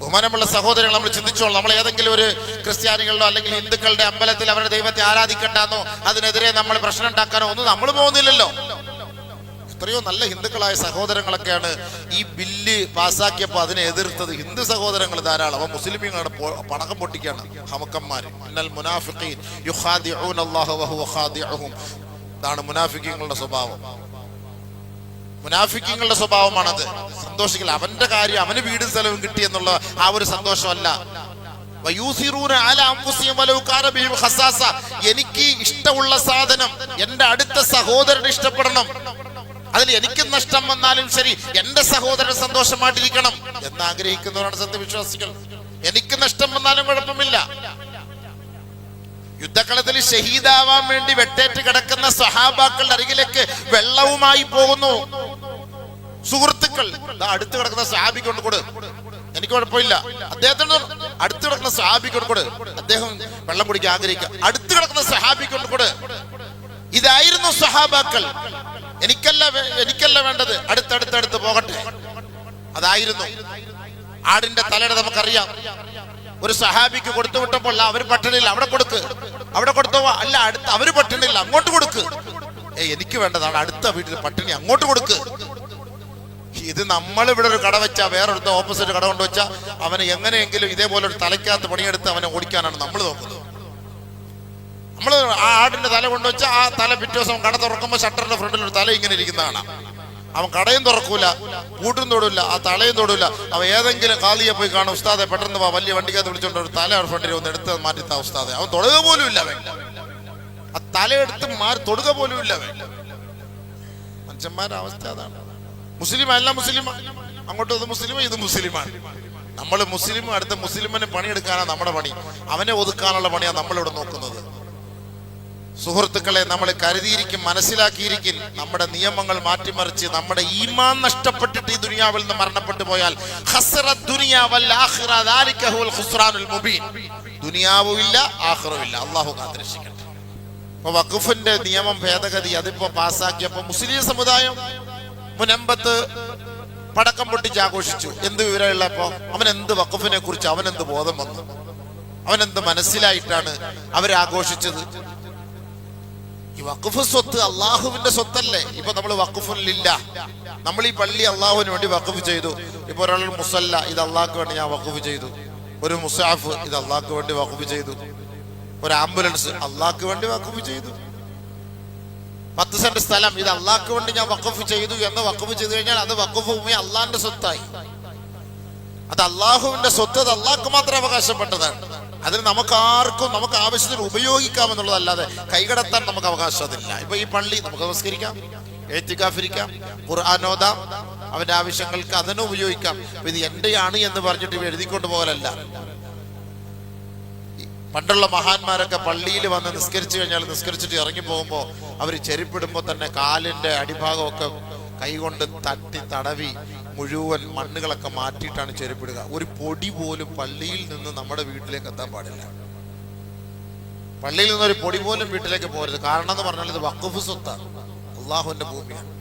ബഹുമാനമുള്ള സഹോദരങ്ങൾ, നമ്മൾ ചിന്തിച്ചോളൂ. നമ്മൾ ഏതെങ്കിലും ഒരു ക്രിസ്ത്യാനികളിലോ അല്ലെങ്കിൽ ഹിന്ദുക്കളുടെ അമ്പലത്തിൽ അവരുടെ ദൈവത്തെ ആരാധിക്കണ്ടെന്നോ അതിനെതിരെ നമ്മൾ പ്രശ്നം ഉണ്ടാക്കാനോ ഒന്നും നമ്മൾ പോകുന്നില്ലല്ലോ. എത്രയോ നല്ല ഹിന്ദുക്കളായ സഹോദരങ്ങളൊക്കെയാണ് ഈ ബില്ല് പാസ്സാക്കിയപ്പോൾ അതിനെ എതിർത്തത്. ഹിന്ദു സഹോദരങ്ങൾ ധാരാളം. അവ മുസ്ലിമീങ്ങളുടെ പടക്കം പൊട്ടിക്കാണ് ഹമക്കന്മാര്. ഇന്നൽ മുനാഫിഖീൻ യുഖാദിഊന അല്ലാഹു വഹുവ ഖാദിഉഹും. ഇതാണ് മുനാഫിഖീങ്ങളുടെ സ്വഭാവം. മുനാഫിഖീങ്ങളുടെ സ്വഭാവമാണത്. സന്തോഷിക്കില്ല. അവന്റെ കാര്യം, അവന് വീടും സ്ഥലവും കിട്ടി എന്നുള്ള ആ ഒരു സന്തോഷമല്ല. എനിക്ക് ഇഷ്ടമുള്ള സാധനം എന്റെ അടുത്ത സഹോദരന് ഇഷ്ടപ്പെടണം. അതിൽ എനിക്ക് നഷ്ടം വന്നാലും ശരി എന്റെ സഹോദരൻ സന്തോഷമായിട്ടിരിക്കണം എന്നാഗ്രഹിക്കുന്നവരാണ് സത്യവിശ്വാസികൾ. എനിക്ക് നഷ്ടം വന്നാലും കുഴപ്പമില്ല. യുദ്ധക്കളത്തിൽ ഷഹീദാവാൻ വേണ്ടി വെട്ടേറ്റ് കിടക്കുന്ന സ്വഹാബാക്കളുടെ അരികിലേക്ക് വെള്ളവുമായി പോകുന്നു സുഹൃത്തുക്കൾ. അടുത്ത് കിടക്കുന്ന സ്വഹാബിക്ക് കൊണ്ട് കൊടു, എനിക്ക് കുഴപ്പമില്ല. അദ്ദേഹത്തിന് അടുത്ത് കിടക്കുന്ന സ്വഹാബിക്ക് കൊണ്ട് കൊടു, അദ്ദേഹം വെള്ളം കുടിക്കാൻ ആഗ്രഹിക്കുക. അടുത്ത് കിടക്കുന്ന സ്വഹാബിക്ക് കൊണ്ട് കൊടു. ഇതായിരുന്നു സ്വഹാബാക്കൾ. എനിക്കല്ല വേണ്ടത്, അടുത്തടുത്തടുത്ത് പോകട്ടെ. അതായിരുന്നു. ആടിന്റെ തലയുടെ നമുക്കറിയാം. ഒരു സഹാബിക്ക് കൊടുത്തു വിട്ടപ്പോൾ അവർ പട്ടിണിയില്ല, അവിടെ കൊടുക്ക്. അവിടെ കൊടുത്തോ അല്ല, അടുത്ത് അവര് പട്ടിണിയില്ല, അങ്ങോട്ട് കൊടുക്ക്. എനിക്ക് വേണ്ടതാണ് അടുത്ത വീട്ടിൽ പട്ടിണി, അങ്ങോട്ട് കൊടുക്ക്. ഇത് നമ്മളിവിടെ ഒരു കട വെച്ചാ വേറൊരുത്ത ഓപ്പോസിറ്റ് കട കൊണ്ടുവച്ചാ അവനെ എങ്ങനെയെങ്കിലും ഇതേപോലെ ഒരു തലയ്ക്കകത്ത് പണിയെടുത്ത് അവനെ ഓടിക്കാനാണ് നമ്മൾ നോക്കുന്നത്. നമ്മൾ ആ ആടിന്റെ തല കൊണ്ടുവച്ചാൽ ആ തല പിറ്റേ ദിവസം കട തുറക്കുമ്പോൾ ഷട്ടറിന്റെ ഫ്രണ്ടിൽ ഒരു തല ഇങ്ങനെ ഇരിക്കുന്നതാണ്. അവൻ കടയും തുറക്കൂല, കൂട്ടും തൊടില്ല, ആ തലയും തൊടില്ല. അവൻ ഏതെങ്കിലും കാലിയെ പോയി കാണും, ഉസ്താദെ പെട്ടെന്ന് വലിയ വണ്ടിക്കകത്ത് വിളിച്ചോണ്ട് ഒരു തല ഫ്രണ്ടിൽ ഒന്ന് എടുത്ത് മാറ്റി ഉസ്താദെ. അവൻ തൊടുക പോലും ഇല്ല. ആ തല എടുത്ത് മാറി തൊടുക പോലും ഇല്ല. മനുഷ്യന്മാരുടെ അവസ്ഥ അതാണ്. മുസ്ലിം അല്ല, മുസ്ലിം അങ്ങോട്ട് ഇത് മുസ്ലിം, ഇത് മുസ്ലിമാണ്. നമ്മൾ മുസ്ലിം അടുത്ത മുസ്ലിമിന് പണിയെടുക്കാനാണ് നമ്മുടെ പണി. അവനെ ഒതുക്കാനുള്ള പണിയാണ് നമ്മളിവിടെ നോക്കുന്നത്. സുഹൃത്തുക്കളെ, നമ്മൾ കരുതിയിരിക്കും, മനസ്സിലാക്കിയിരിക്കും. നമ്മുടെ നിയമങ്ങൾ മാറ്റിമറിച്ച് നമ്മുടെ ഈമാൻ നഷ്ടപ്പെട്ടിട്ട് ഈ ദുനിയാവിൽ നിന്ന് മരണപ്പെട്ടു പോയാൽ ദുനിയാവുമില്ല ആഖിറവുമില്ല. അള്ളാഹു കാത്തിരക്ഷിക്കട്ടെ. അപ്പൊ വഖഫിന്റെ നിയമം ഭേദഗതി അതിപ്പോ പാസ്സാക്കിയപ്പോ മുസ്ലിം സമുദായം മുനമ്പത്ത് പടക്കം പൊട്ടിച്ച് ആഘോഷിച്ചു. എന്ത് വിവരമുള്ളപ്പോ അവനെന്ത് വഖഫിനെ കുറിച്ച് അവനെന്ത് ബോധം വന്നു, അവനെന്ത് മനസ്സിലായിട്ടാണ് അവരാഘോഷിച്ചത്? ഈ വഖഫ് സ്വത്ത് അള്ളാഹുവിന്റെ സ്വത്തല്ലേ? ഇപ്പൊ നമ്മൾ വഖഫില്ല, നമ്മൾ ഈ പള്ളി അള്ളാഹുവിന് വേണ്ടി വഖഫ് ചെയ്തു. ഇപ്പൊ ഒരാൾ മുസല്ല, ഇത് അള്ളാഹ്ക്ക് വേണ്ടി ഞാൻ വഖഫ് ചെയ്തു. ഒരു മുസാഫ്, ഇത് അള്ളാഹ്ക്ക് വേണ്ടി വഖഫ് ചെയ്തു. ഒരു ആംബുലൻസ് അള്ളാഹ്ക്ക് വേണ്ടി വഖഫ് ചെയ്തു. 10 സെന്റ് സ്ഥലം, ഇത് അള്ളാഹ്ക്ക് വേണ്ടി ഞാൻ വഖഫ് ചെയ്തു എന്ന് വഖഫ് ചെയ്തു കഴിഞ്ഞാൽ അത് വഖഫ് ഭൂമി അള്ളാഹിന്റെ സ്വത്തായി. അത് അള്ളാഹുവിന്റെ സ്വത്ത്, അത് അള്ളാഹ്ക്ക് മാത്രം അവകാശപ്പെട്ടതാണ്. അതിന് നമുക്കാർക്കും നമുക്ക് ആവശ്യത്തിന് ഉപയോഗിക്കാമെന്നുള്ളതല്ലാതെ കൈകടത്താൻ നമുക്ക് അവകാശം അതില്ല. ഇപ്പൊ ഈ പള്ളി നമുക്ക് നമസ്കരിക്കാം, എത്തിക്കാഫിരിക്കാം, ഖുർആൻ ഓതാം, അവന്റെ ആവശ്യങ്ങൾക്ക് അതിനും ഉപയോഗിക്കാം. ഇത് എന്റെയാണ് എന്ന് പറഞ്ഞിട്ട് എഴുതിക്കൊണ്ട് പോകലല്ല. പണ്ടുള്ള മഹാന്മാരൊക്കെ പള്ളിയിൽ വന്ന് നിസ്കരിച്ചു കഴിഞ്ഞാൽ നിസ്കരിച്ചിട്ട് ഇറങ്ങി പോകുമ്പോൾ അവർ ചെരുപ്പിടുമ്പോൾ തന്നെ കാലിന്റെ അടിഭാഗമൊക്കെ കൈകൊണ്ട് തട്ടി തടവി മുഴുവൻ മണ്ണുകളൊക്കെ മാറ്റിയിട്ടാണ് ചെരുപ്പിടുക. ഒരു പൊടി പോലും പള്ളിയിൽ നിന്ന് നമ്മുടെ വീട്ടിലേക്ക് എത്താൻ പാടില്ല. പള്ളിയിൽ നിന്നൊരു പൊടി പോലും വീട്ടിലേക്ക് പോകരുത്. കാരണം എന്ന് പറഞ്ഞാൽ ഇത് വഖഫ് സ്വത്താണ്, അള്ളാഹുവിന്റെ ഭൂമിയാണ്.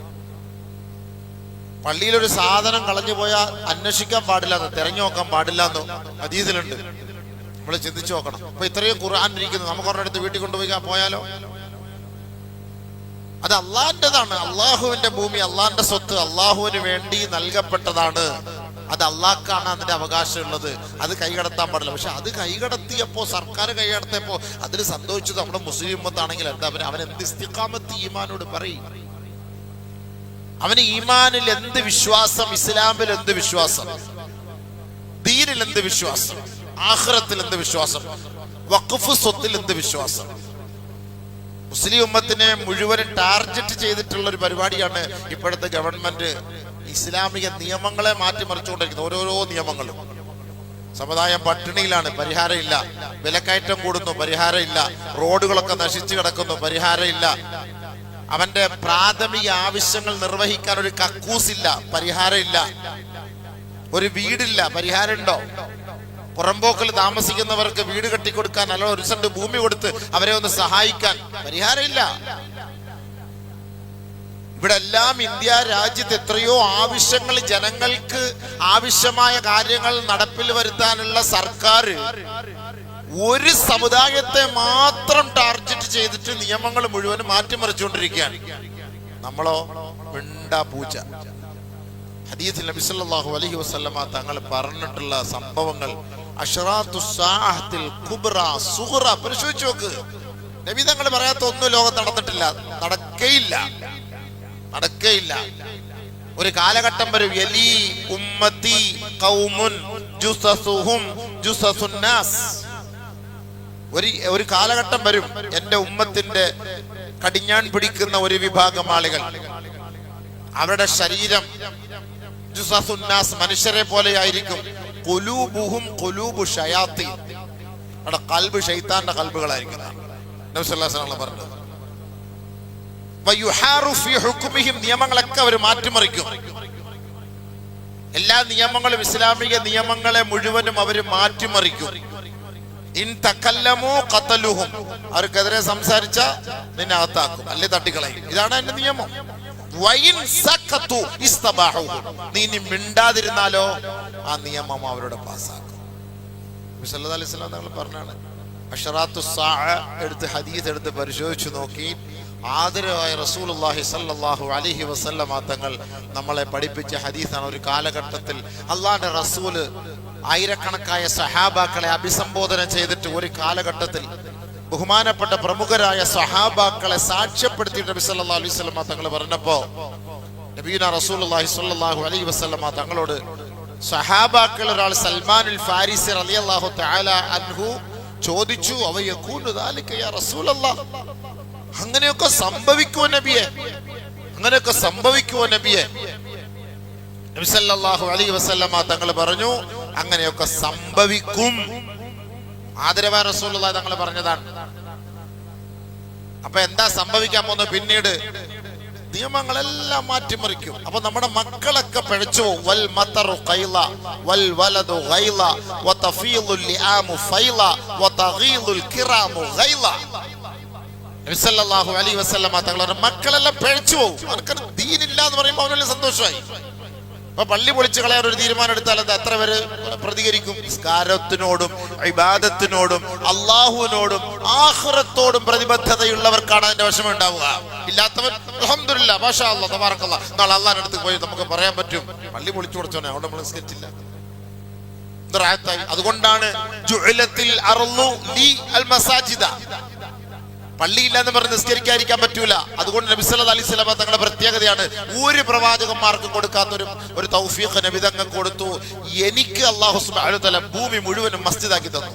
പള്ളിയിലൊരു സാധനം കളഞ്ഞു പോയാൽ അന്വേഷിക്കാൻ പാടില്ല എന്ന്, തിരഞ്ഞു നോക്കാൻ പാടില്ല എന്ന് ഹദീസിലുണ്ട്. നമ്മൾ ചിന്തിച്ചു നോക്കണം. അപ്പൊ ഇത്രയും ഖുർആൻ ഇരിക്കുന്നത് നമുക്ക് ഒരിടത്ത് വീട്ടിൽ കൊണ്ടുപോയി പോയാലോ? അത് അള്ളാഹിന്റെതാണ്, അള്ളാഹുവിന്റെ ഭൂമി, അള്ളാഹിന്റെ സ്വത്ത്, അള്ളാഹുവിന് വേണ്ടി നൽകപ്പെട്ടതാണ്. അത് അള്ളാഹ്ക്കാണ് അതിന്റെ അവകാശം ഉള്ളത്. അത് കൈകടത്താൻ പാടില്ല. പക്ഷെ അത് കൈകടത്തിയപ്പോ, സർക്കാർ കൈകടത്തിയപ്പോ അതിൽ സന്തോഷിച്ചത് നമ്മുടെ മുസ്ലിം ഉമ്മത്താണെങ്കിൽ എന്താ അവൻ എന്ത് ഇസ്തിഖാമത്ത് ഈമാനോട് പറയും? അവന് ഈമാനിൽ എന്ത് വിശ്വാസം, ഇസ്ലാമിൽ എന്ത് വിശ്വാസം, ദീനിൽ എന്ത് വിശ്വാസം, ആഖിറത്തിൽ എന്ത് വിശ്വാസം, വഖഫ് സ്വത്തിൽ എന്ത് വിശ്വാസം? മുസ്ലിം ഉമ്മത്തിനെ മുഴുവനും ടാർഗറ്റ് ചെയ്തിട്ടുള്ള ഒരു പരിപാടിയാണ് ഇപ്പോഴത്തെ ഗവൺമെന്റ്. ഇസ്ലാമിക നിയമങ്ങളെ മാറ്റിമറിച്ചുകൊണ്ടിരിക്കുന്നത്, ഓരോരോ നിയമങ്ങളും. സമുദായം പട്ടിണിയിലാണ്, പരിഹാരം ഇല്ല. വിലക്കയറ്റം കൂടുന്നു, പരിഹാരം ഇല്ല. റോഡുകളൊക്കെ നശിച്ചു കിടക്കുന്നു, പരിഹാരം ഇല്ല. അവന്റെ പ്രാഥമിക ആവശ്യങ്ങൾ നിർവഹിക്കാൻ ഒരു കക്കൂസില്ല, പരിഹാരം ഇല്ല. ഒരു വീടില്ല, പരിഹാരം ഉണ്ടോ? പുറമ്പോക്കിൽ താമസിക്കുന്നവർക്ക് വീട് കെട്ടിക്കൊടുക്കാൻ, അല്ല ഒരു സെന്റ് ഭൂമി കൊടുത്ത് അവരെ ഒന്ന് സഹായിക്കാൻ പരിഹാരമില്ല. ഇവിടെ എല്ലാം ഇന്ത്യ രാജ്യത്ത് എത്രയോ ആവശ്യങ്ങൾ, ജനങ്ങൾക്ക് ആവശ്യമായ കാര്യങ്ങൾ നടപ്പിൽ വരുത്താനുള്ള സർക്കാർ ഒരു സമുദായത്തെ മാത്രം ടാർഗറ്റ് ചെയ്തിട്ട് നിയമങ്ങൾ മുഴുവനും മാറ്റിമറിച്ചുകൊണ്ടിരിക്കുകയാണ്. നമ്മളോ മിണ്ടാ പൂച്ച. ഹദീസിൽ നബി സല്ലല്ലാഹു അലൈഹി വസല്ലമ തങ്ങൾ പറഞ്ഞിട്ടുള്ള സംഭവങ്ങൾ അശ്റാത്തു സാഅത്തിൽ കുബ്ര സുഗ്റ പരിശോധിച്ച് നോക്ക്. നബി തങ്ങൾ പറയാത്ത ഒന്നും ലോകത്ത് നടന്നിട്ടില്ല, നടക്കേയില്ല. ഒരു കാലഘട്ടം വരും, യലി ഉമ്മത്തി ഖൗമുൻ ജുസസുഹും ജുസസുൻ നാസ്. ഒരു കാലഘട്ടം വരും, എന്റെ ഉമ്മത്തിന്റെ കടിഞ്ഞാൺ പിടിക്കുന്ന ഒരു വിഭാഗം ആളുകൾ, അവരുടെ ശരീരം ജുസസുൻ നാസ് മനുഷ്യരെ പോലെയായിരിക്കും. ഖുലൂബുഹും ഖുലൂബു ശയാത്തീൻ, അവരുടെ ഖൽബ് ശൈത്താന്റെ ഖൽബുകളായിരിക്കും. നബി സല്ലല്ലാഹു അലൈഹി വസല്ലം പറഞ്ഞത്. വയുഹാറു ഫീ ഹുക്മിഹിം, നിയമങ്ങളൊക്കെ അവർ മാറ്റിമറിക്കും. എല്ലാ നിയമങ്ങളും, ഇസ്ലാമിക നിയമങ്ങളെ മുഴുവനും അവർ മാറ്റിമറിക്കും. ഇൻ തകല്ലമു ഖതലുഹും, അവർക്കെതിരെ സംസാരിച്ച നിന്നെ അകത്താക്കും, അല്ലെ തട്ടിക്കളയും. ഇതാണ് അതിന്റെ നിയമം. വൈൻ സഖതു ഇസ്തബാഹുഹു, നീ മിണ്ടാതിരുന്നാലോ ആ നിയമം അവരുടെ പാസ്സാക്കും. നബി സല്ലല്ലാഹു അലൈഹി വസല്ലം തങ്ങൾ പറഞ്ഞാണ്. അശ്റാത്തു സാഅ എടുത്ത് ഹദീസ് എടുത്ത് പരിശോധിച്ചു നോക്കി ആദരവായ റസൂലുള്ളാഹി സ്വല്ലല്ലാഹു അലൈഹി വസല്ലമ തങ്ങൾ നമ്മളെ പഠിപ്പിച്ച ഹദീസാണ്. ഒരു കാലഘട്ടത്തിൽ അല്ലാഹുവിന്റെ റസൂല് ആയിരക്കണക്കായ സഹാബാക്കളെ അഭിസംബോധന ചെയ്തിട്ട് ഒരു കാലഘട്ടത്തിൽ ബഹുമാനപ്പെട്ട പ്രമുഖരായ സഹാബാക്കളെ സാക്ഷ്യപ്പെടുത്തിയിട്ട് നബി സല്ലല്ലാഹു അലൈഹി വസല്ലമ തങ്ങൾ പറഞ്ഞപ്പോ നബിയുനാ റസൂലുള്ളാഹി സ്വല്ലല്ലാഹു അലൈഹി വസല്ലമ തങ്ങളോട് സഹാബാക്കൾ ഒരാൾ സൽമാനുൽ ഫാരിസി റളിയല്ലാഹു തആല അൻഹു ചോദിച്ചു, അവയകൂനു ദാലിക യാ റസൂലല്ലാഹ്, അങ്ങനെയൊക്കെ സംഭവിക്കുമോ നബിയെ? നബി സല്ലല്ലാഹു അലൈഹി വസല്ലമ തങ്ങൾ പറഞ്ഞു, അങ്ങനെയൊക്കെ സംഭവിക്കും. ആദരവായ റസൂലുള്ളാഹി തങ്ങൾ പറഞ്ഞതാണ്. അപ്പൊ എന്താ സംഭവിക്കാൻ പോകുന്നത്? പിന്നീട് നിയമങ്ങളെല്ലാം മാറ്റിമറിക്കും. അപ്പൊ നമ്മുടെ മക്കളൊക്കെ പിഴച്ചു പോകും. വൽ മതറു ഖൈല വൽ വലദു ഗൈല വതഫീലുൽ ലിആമു ഫൈല വതഗീലുൽ കിറാമു ഗൈല. നബി സല്ലല്ലാഹു അലൈഹി വസല്ലമ തങ്ങളുടെ മക്കളെല്ലാം പിഴച്ചു പോകും. അവർക്ക് ദീനില്ല എന്ന് പറയുമ്പോൾ അവനെല്ലാം സന്തോഷമായി. അപ്പൊ പള്ളി പൊളിച്ചു കളയാൻ ഒരു തീരുമാനം എടുത്താൽ അത് എത്ര പേര് പ്രതികരിക്കും? നിസ്കാരത്തിനോടും ഇബാദത്തിനോടും അള്ളാഹുവിനോടും ആഖിറത്തോടും പ്രതിബദ്ധതയുള്ളവർക്കാണ് അതിന്റെ വിഷമം ഉണ്ടാവുക. ഇല്ലാത്തവൻ അൽഹംദുലില്ലാഹ് മാഷാ അല്ലാഹ് തബാറക്കല്ലാഹ്, നാളെ അള്ളാഹിന്റെ അടുത്ത് പോയി നമുക്ക് പറയാൻ പറ്റും പള്ളി പൊളിച്ചു കൊടുത്തോനെ, അവിടെ നമ്മൾ നിസ്കരിച്ചില്ല. അതുകൊണ്ടാണ് ജുഇലത്തിൽ അർളു ലി അൽ മസാജിദ, പള്ളിയില്ല എന്ന് പറഞ്ഞ് നിസ്കരിക്കാതിരിക്കാൻ പറ്റൂല. അതുകൊണ്ട് നബി സല്ലല്ലാഹു അലൈഹി വസല്ലം തങ്ങളുടെ പ്രത്യേകതയാണ്, ഒരു പ്രവാചകന്മാർക്കും കൊടുക്കാത്ത ഒരു തൗഫീഖ് നബി തങ്ങൾക്ക് കൊടുത്തു. എനിക്ക് അല്ലാഹു സുബ്ഹാനഹു വ തആല ഭൂമി മുഴുവനും മസ്ജിദാക്കി തന്നു.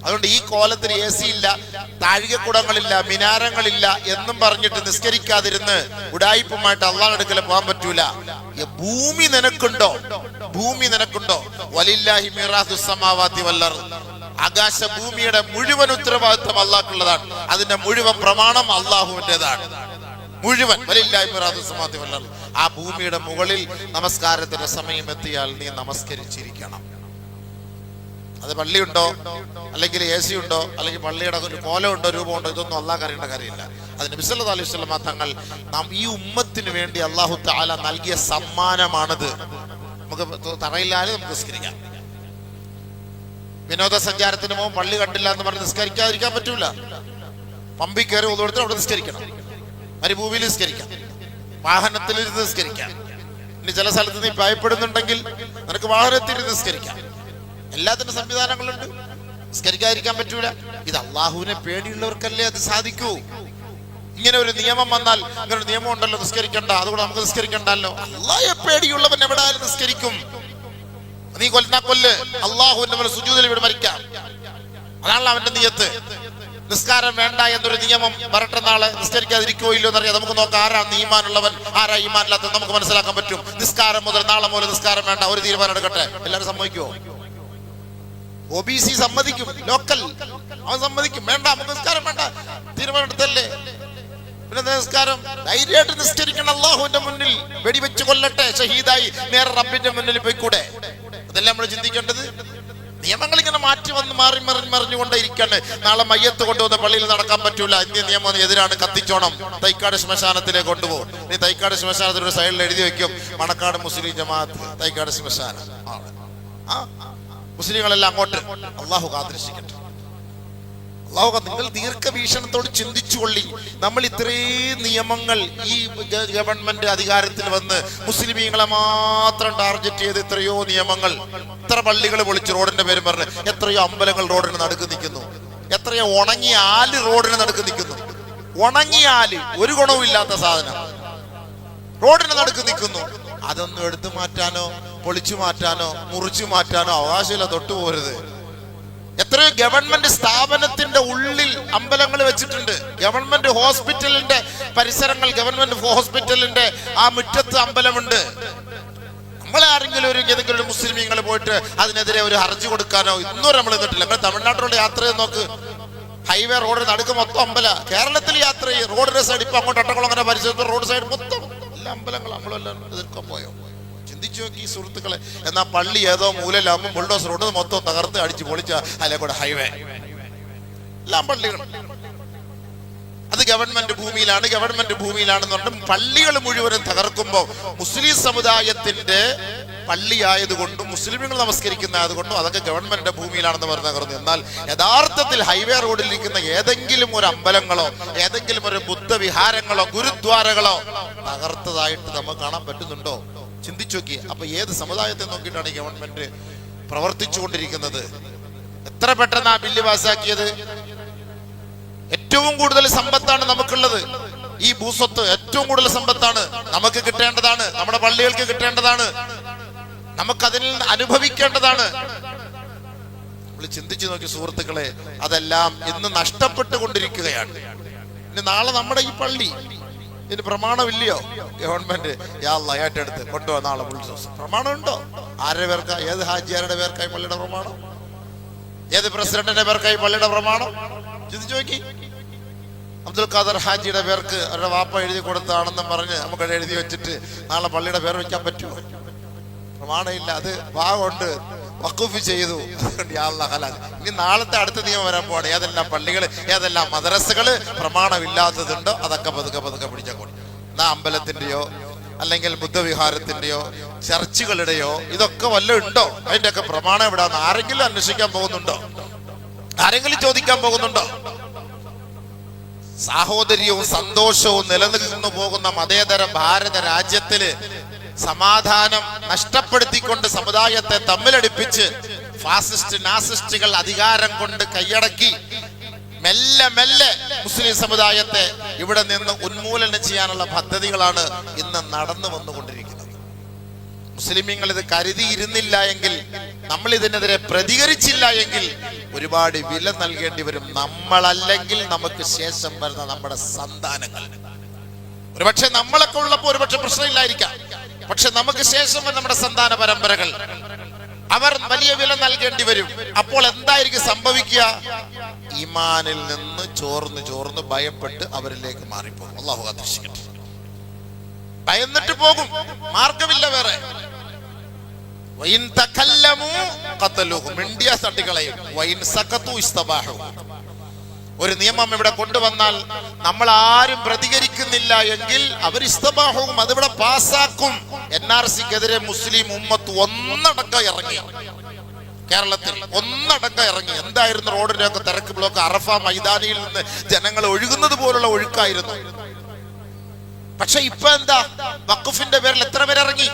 അതുകൊണ്ട് ഈ കോലത്തിന് എ സി ഇല്ല, താഴികക്കുടങ്ങളില്ല, മിനാരങ്ങളില്ല എന്നും പറഞ്ഞിട്ട് നിസ്കരിക്കാതിരുന്ന് ഉഡായിപ്പുമായിട്ട് അള്ളാഹുവിന്റെ അടുക്കൽ പോകാൻ പറ്റൂല. ഭൂമി നിനക്കുണ്ടോ? വലില്ലാഹി മിറാസുസ് സമാവാതി വൽ അർദ്, ആകാശ ഭൂമിയുടെ മുഴുവൻ ഉത്തരവാദിത്വം അള്ളാഹ്ക്കുള്ളതാണ്. അതിന്റെ മുഴുവൻ പ്രമാണം അള്ളാഹുവിൻ്റെതാണ്. മുഴുവൻ വലില്ലാഹി മിറാസുസ് സമാവാതി വൽ അർദ്. ആ ഭൂമിയുടെ മുകളിൽ നമസ്കാരത്തിന്റെ സമയം എത്തിയാൽ നീ നമസ്കരിച്ചിരിക്കണം. അത് പള്ളിയുണ്ടോ, അല്ലെങ്കിൽ എ സി ഉണ്ടോ, അല്ലെങ്കിൽ പള്ളിയുടെ ഒരു കോലമുണ്ടോ, രൂപമുണ്ടോ, ഇതൊന്നും അള്ളാഹ് അറിയേണ്ട കാര്യമില്ല. അത് നബി സല്ലല്ലാഹു അലൈഹി വസല്ലം തങ്ങൾ നാം ഈ ഉമ്മത്തിന് വേണ്ടി അല്ലാഹു തആല നൽകിയ സമ്മാനമാണത്. നമുക്ക് തറയില്ലാതെ നമുക്ക് നിസ്കരിക്കാം. വിനോദസഞ്ചാരത്തിന് പോകുമ്പോൾ പള്ളി കണ്ടില്ല എന്ന് പറഞ്ഞ് നിസ്കരിക്കാതിരിക്കാൻ പറ്റൂല. പമ്പി കയറി ഒന്നുകൊടുത്ത് അവിടെ നിസ്കരിക്കണം, മരുഭൂമിയിൽ നിസ്കരിക്കാം, വാഹനത്തിൽ ഇരുന്ന് നിസ്കരിക്കാം. ഇനി ചില സ്ഥലത്ത് നീ ഭയപ്പെടുന്നുണ്ടെങ്കിൽ നിനക്ക് വാഹനത്തിൽ ഇരുന്ന് നിസ്കരിക്കാം. എല്ലാത്തിനും സംവിധാനങ്ങളുണ്ട്. നിസ്കരിക്കാതിരിക്കാൻ പറ്റൂല. ഇത് അള്ളാഹുവിനെ പേടിയുള്ളവർക്കല്ലേ അത് സാധിക്കൂ. ഇങ്ങനെ ഒരു നിയമം വന്നാൽ, ഇങ്ങനെ ഒരു നിയമം ഉണ്ടല്ലോ നിസ്കരിക്കണ്ട, അതുകൊണ്ട് നമുക്ക് നിസ്കരിക്കണ്ടല്ലോ. അള്ളാഹയെ പേടിയുള്ളവൻ എവിടെ ആയാലും നിസ്കരിക്കും. നീ കൊല്ല്, അള്ളാഹുവിന്റെ മേൽ സുജൂദിൽ ഇവിടെ മരിക്കാം. അതാണല്ലോ അവന്റെ നിയത്ത്. നിസ്കാരം വേണ്ട എന്നൊരു നിയമം വരട്ടെ, നാളെ നിസ്കരിക്കാതിരിക്കോ ഇല്ലോ എന്നറിയാം. നമുക്ക് നോക്കാം ആരാണ് ഈമാനുള്ളവൻ, ആരാ ഈമാനില്ലാത്തവൻ, നമുക്ക് മനസ്സിലാക്കാൻ പറ്റും. നിസ്കാരം മുതൽ നാളെ മുതൽ നിസ്കാരം വേണ്ട ഒരു തീരുമാനം എടുക്കട്ടെ. എല്ലാവരും സമ്മതിക്കുമോ? OBC സമ്മതിക്കും, ലോക്കൽ അവൻ സമ്മതിക്കും. വേണ്ട, നമുക്ക് നിസ്കാരം വേണ്ട, തീരുമാനം എടുത്തല്ലേ. പിന്നെ നിസ്കാരം ധൈര്യമായിട്ട് നിസ്കരിക്കണം. അള്ളാഹുവിന്റെ മുന്നിൽ വെടിവെച്ച് കൊല്ലട്ടെ, ഷഹീദായി നേരെ റബ്ബിന്റെ മുന്നിൽ പോയിക്കൂടെ? അതല്ലേ നമ്മൾ ചിന്തിക്കേണ്ടത്. നീ നിയമങ്ങൾ ഇങ്ങനെ മാറ്റി വന്ന് മറിഞ്ഞുകൊണ്ടേ ഇരിക്കാണ്. നാളെ മയ്യത്ത് കൊണ്ടുവന്ന പള്ളിയിൽ നടക്കാൻ പറ്റൂല, ഇന്ത്യ നിയമം എതിരാണ്, കത്തിച്ചോണം, തൈക്കാട് ശ്മശാനത്തിലേക്ക് കൊണ്ടുപോകും. നീ തൈക്കാട് ശ്മശാനത്തിന്റെ സൈഡിൽ എഴുതി വെക്കും മണക്കാട് മുസ്ലിം ജമാഅത്ത് തൈക്കാട് ശ്മശാനം. മുസ്ലിങ്ങളെല്ലാം അങ്ങോട്ട്. അള്ളാഹു കാത്തിരക്ഷിക്കട്ടെ. അള്ളാഹു, നിങ്ങൾ ദീർഘവീക്ഷണത്തോട് ചിന്തിച്ചുകൊള്ളി. നമ്മൾ ഇത്രയും നിയമങ്ങൾ ഈ ഗവൺമെന്റ് അധികാരത്തിൽ വന്ന് മുസ്ലിമീങ്ങളെ മാത്രം ടാർഗറ്റ് ചെയ്ത് എത്രയോ നിയമങ്ങൾ, എത്ര പള്ളികൾ പൊളിച്ച് റോഡിന്റെ പേരും പറഞ്ഞ്, എത്രയോ അമ്പലങ്ങൾ റോഡിന് നടുക്ക് നിൽക്കുന്നു, എത്രയോ ഉണങ്ങിയ ആല് റോഡിന് നടുക്ക് നിൽക്കുന്നു. ഉണങ്ങിയ ആല്, ഒരു ഗുണവും ഇല്ലാത്ത സാധനം റോഡിന് നടുക്ക് നിൽക്കുന്നു. അതൊന്നും എടുത്തു മാറ്റാനോ പൊളിച്ചു മാറ്റാനോ മുറിച്ചു മാറ്റാനോ അവകാശമില്ല, തൊട്ടുപോരുത്. എത്രയോ ഗവൺമെന്റ് സ്ഥാപനത്തിന്റെ ഉള്ളിൽ അമ്പലങ്ങൾ വെച്ചിട്ടുണ്ട്. ഗവൺമെന്റ് ഹോസ്പിറ്റലിന്റെ പരിസരങ്ങൾ, ഗവൺമെന്റ് ഹോസ്പിറ്റലിന്റെ ആ മുറ്റത്ത് അമ്പലമുണ്ട്. നമ്മളെ ആരെങ്കിലും ഏതെങ്കിലും ഒരു മുസ്ലിമീങ്ങൾ പോയിട്ട് അതിനെതിരെ ഒരു ഹർജി കൊടുക്കാനോ ഇന്നും നമ്മൾ നിന്നിട്ടില്ല. നിങ്ങൾ തമിഴ്നാട്ടിലുള്ള യാത്ര ചെയ്ത് നോക്ക്, ഹൈവേ റോഡ് നടുക്ക് മൊത്തം അമ്പല. കേരളത്തിൽ യാത്ര ചെയ്യും, റോഡിന്റെ സൈഡ് ഇപ്പൊ അങ്ങോട്ട് ഒട്ടക്കുളങ്ങനെ പരിസരത്ത് റോഡ് സൈഡ് മൊത്തം എല്ലാ അമ്പലങ്ങൾ. നമ്മളെല്ലാം എതിർക്കാൻ പോയോ? ചിന്തിച്ചു നോക്കി സുഹൃത്തുക്കളെ. എന്നാ പള്ളി ഏതോ മൂലയിലാകുമ്പോൾ ബുൾഡോസർ റോഡ് മൊത്തം തകർത്ത് അടിച്ച് പൊളിച്ച അതിലെ കൂടെ ഹൈവേ, എല്ലാം പള്ളികൾ. അത് ഗവൺമെന്റ് ഭൂമിയിലാണ്, ഗവൺമെന്റ് ഭൂമിയിലാണെന്ന് പറഞ്ഞിട്ട് പള്ളികൾ മുഴുവനും തകർക്കുമ്പോൾ മുസ്ലിം സമുദായത്തിന്റെ പള്ളിയായതുകൊണ്ടും മുസ്ലിമുകൾ നമസ്കരിക്കുന്നതുകൊണ്ടും അതൊക്കെ ഗവൺമെന്റിന്റെ ഭൂമിയിലാണെന്ന് പറഞ്ഞ് തകർന്നു. എന്നാൽ യഥാർത്ഥത്തിൽ ഹൈവേ റോഡിലിരിക്കുന്ന ഏതെങ്കിലും ഒരു അമ്പലങ്ങളോ ഏതെങ്കിലും ഒരു ബുദ്ധവിഹാരങ്ങളോ ഗുരുദ്വാരകളോ തകർത്തതായിട്ട് നമുക്ക് കാണാൻ പറ്റുന്നുണ്ടോ? ചിന്തിച്ചു നോക്കി. അപ്പൊ ഏത് സമുദായത്തെ നോക്കിയിട്ടാണ് ഈ ഗവൺമെന്റ് പ്രവർത്തിച്ചുകൊണ്ടിരിക്കുന്നത്? എത്ര പെട്ടെന്ന് ആ ബില്ല് പാസ്സാക്കിയത്. ഏറ്റവും കൂടുതൽ സമ്പത്താണ് നമുക്കുള്ളത്. ഈ ഭൂസ്വത്ത് ഏറ്റവും കൂടുതൽ സമ്പത്താണ്. നമുക്ക് കിട്ടേണ്ടതാണ്, നമ്മുടെ പള്ളികൾക്ക് കിട്ടേണ്ടതാണ്, നമുക്കതിൽ നിന്ന് അനുഭവിക്കേണ്ടതാണ്. നമ്മൾ ചിന്തിച്ചു നോക്കി സുഹൃത്തുക്കളെ, അതെല്ലാം ഇന്ന് നഷ്ടപ്പെട്ടുകൊണ്ടിരിക്കുകയാണ്. ഇനി നാളെ നമ്മുടെ ഈ പള്ളി, ഇതിന് പ്രമാണമില്ലയോ? ഗവൺമെന്റ് ഏറ്റെടുത്ത് കൊണ്ടുപോകാൻ നാളെ പ്രമാണമുണ്ടോ? ആരുടെ പേർക്കാ? ഏത് ഹാജിയാരുടെ പേർക്കായി പള്ളിയുടെ പ്രമാണം? ഏത് പ്രസിഡന്റിന്റെ പേർക്കായി പള്ളിയുടെ പ്രമാണം? ചിന്തിച്ചു നോക്കി. അബ്ദുൽ ഖാദർ ഹാജിയുടെ പേർക്ക് അവരുടെ വാപ്പ എഴുതി കൊടുത്താണെന്നും പറഞ്ഞ് നമുക്കത് എഴുതി വെച്ചിട്ട് നാളെ പള്ളിയുടെ പേർ വെക്കാൻ പറ്റുമോ? പ്രമാണമില്ല. അത് ഭാഗമുണ്ട്, വഖഫ് ചെയ്തു. ഇനി നാളത്തെ അടുത്ത നിയമം വരാൻ പോവാണ്. ഏതെല്ലാം പള്ളികൾ ഏതെല്ലാം മദ്രസകള് പ്രമാണമില്ലാത്തതുണ്ടോ അതൊക്കെ പതുക്കെ പതുക്കെ പിടിച്ചോട്ടെ. എന്നാ അമ്പലത്തിന്റെയോ അല്ലെങ്കിൽ ബുദ്ധവിഹാരത്തിന്റെയോ ചർച്ചുകളുടെയോ ഇതൊക്കെ വല്ലതും ഉണ്ടോ? അതിന്റെ ഒക്കെ പ്രമാണം എവിടാന്ന് ആരെങ്കിലും അന്വേഷിക്കാൻ പോകുന്നുണ്ടോ? ആരെങ്കിലും ചോദിക്കാൻ പോകുന്നുണ്ടോ? സാഹോദര്യവും സന്തോഷവും നിലനിൽക്കുന്നു പോകുന്ന മതേതര ഭാരത രാജ്യത്തില് സമാധാനം നഷ്ടപ്പെടുത്തിക്കൊണ്ട് സമുദായത്തെ തമ്മിലടിപ്പിച്ച് ഫാസിസ്റ്റ് നാസിസ്റ്റുകൾ അധികാരം കൊണ്ട് കൈയടക്കി മെല്ലെ മെല്ലെ മുസ്ലിം സമുദായത്തെ ഇവിടെ നിന്ന് ഉന്മൂലനം ചെയ്യാനുള്ള പദ്ധതികളാണ് ഇന്ന് നടന്നു വന്നുകൊണ്ടിരിക്കുന്നത്. മുസ്ലിമീങ്ങൾ ഇത് കരുതിയിരുന്നില്ല എങ്കിൽ, നമ്മൾ ഇതിനെതിരെ പ്രതികരിച്ചില്ല എങ്കിൽ ഒരുപാട് വില നൽകേണ്ടി വരും. നമ്മളല്ലെങ്കിൽ നമുക്ക് ശേഷം വരുന്ന നമ്മുടെ സന്താനങ്ങൾ. ഒരുപക്ഷെ നമ്മളൊക്കെ ഉള്ളപ്പോ ഒരുപക്ഷെ പ്രശ്നമില്ലായിരിക്കാം, പക്ഷെ നമുക്ക് ശേഷം നമ്മുടെ സന്താന പരമ്പരകൾ, അവർ വലിയ വില നൽകേണ്ടി വരും. അപ്പോൾ എന്തായിരിക്കും സംഭവിക്കുക? ഈമാനിൽ നിന്ന് ചോർന്ന് ചോർന്ന് ഭയപ്പെട്ട് അവരിലേക്ക് മാറിപ്പോകും. അല്ലാഹു കാത്തിരക്ഷിക്കട്ടെ. ഭയന്നിട്ട് പോകും, മാർഗമില്ല വേറെ. ഒരു നിയമം ഇവിടെ കൊണ്ടുവന്നാൽ നമ്മൾ ആരും പ്രതികരിക്കുന്നില്ല എങ്കിൽ അവർ ഇസ്തബാഹും അതിവിടെ പാസ്സാക്കും. NRCക്കെതിരെ മുസ്ലിം ഉമ്മത്ത് ഒന്നടക്കം ഇറങ്ങി. കേരളത്തിൽ ഒന്നടക്കം ഇറങ്ങി. എന്തായിരുന്നു റോഡിലൊക്കെ തിരക്ക് ബ്ലോക്ക്? അറഫ മൈതാനിയിൽ നിന്ന് ജനങ്ങൾ ഒഴുകുന്നത് പോലുള്ള ഒഴുക്കായിരുന്നു. പക്ഷെ ഇപ്പൊ എന്താ? വഖഫിന്റെ പേരിൽ എത്ര പേര് ഇറങ്ങി?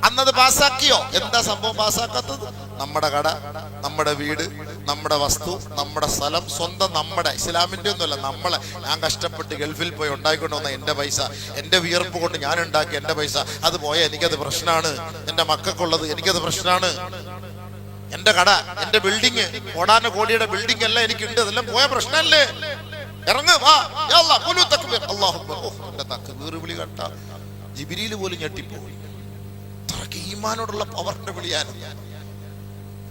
അന്നത് പാസ്സാക്കിയോ? എന്താ സംഭവം പാസ്സാക്കാത്തത്? നമ്മുടെ കട, നമ്മുടെ വീട്, നമ്മുടെ വസ്തു, നമ്മുടെ സ്ഥലം, സ്വന്തം നമ്മുടെ, ഇസ്ലാമിന്റെ ഒന്നുമല്ല, നമ്മളെ. ഞാൻ കഷ്ടപ്പെട്ട് ഗൾഫിൽ പോയി ഉണ്ടാക്കിക്കൊണ്ട് വന്ന എന്റെ പൈസ, എന്റെ വിയർപ്പ് കൊണ്ട് ഞാൻ ഉണ്ടാക്കി എന്റെ പൈസ, അത് പോയാൽ എനിക്കത് പ്രശ്നമാണ്. എന്റെ മക്കൾക്കുള്ളത് എനിക്കത് പ്രശ്നമാണ്. എന്റെ കട, എന്റെ ബിൽഡിങ്, കോടാനുകോടിയുടെ ബിൽഡിംഗ് എല്ലാം എനിക്കുണ്ട്, അതെല്ലാം പോയ പ്രശ്നമല്ലേ? ഇറങ്ങ് വാ, വിളി കേട്ട ജിബ്രീൽ പോലും ഞെട്ടിപ്പോയി. ഈമാനോടുള്ള പവറിന്റെ വിളിയാണ്.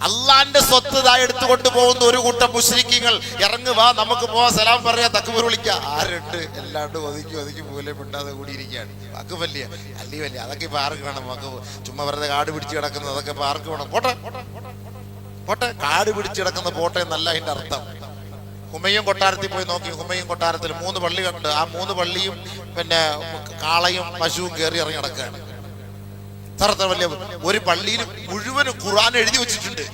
അള്ളാന്റെ സ്വത്ത് എടുത്തുകൊണ്ട് പോകുന്ന ഒരു കൂട്ടം മുശ്രിക്കുകൾ ഇറങ്ങു വാ, നമുക്ക് പോവാ, സലാം പറയാ, തക്ബീർ വിളിക്കാം. ആരുണ്ട്? എല്ലാണ്ട് ഒതുക്കി മൂലം മിണ്ടാതെ കൂടിയിരിക്കുകയാണ്. വഖഫല്ലേ? അല്ലി വല്ലേ? അതൊക്കെ ഇപ്പൊ ആർക്ക് വേണം? വഖഫ് ചുമ്മാ വെറുതെ കാട് പിടിച്ച് കിടക്കുന്നത്, അതൊക്കെ ഇപ്പൊ ആർക്ക് വേണം? പോട്ടെ. പോട്ടെ, കാട് പിടിച്ചു കിടക്കുന്ന പോട്ടെ എന്നല്ല അതിന്റെ അർത്ഥം. ഹുമയൂൺ കൊട്ടാരത്തിൽ പോയി നോക്കി. ഹുമയൂൺ കൊട്ടാരത്തിൽ 3 പള്ളി കണ്ട്. ആ 3 പള്ളിയും പിന്നെ കാളയും പശുവും കയറി ഇറങ്ങി കിടക്കുകയാണ്. അത്ര വലിയ ഒരു പള്ളിയിൽ മുഴുവനും ഖുർആൻ എഴുതി വെച്ചിട്ടുണ്ട്.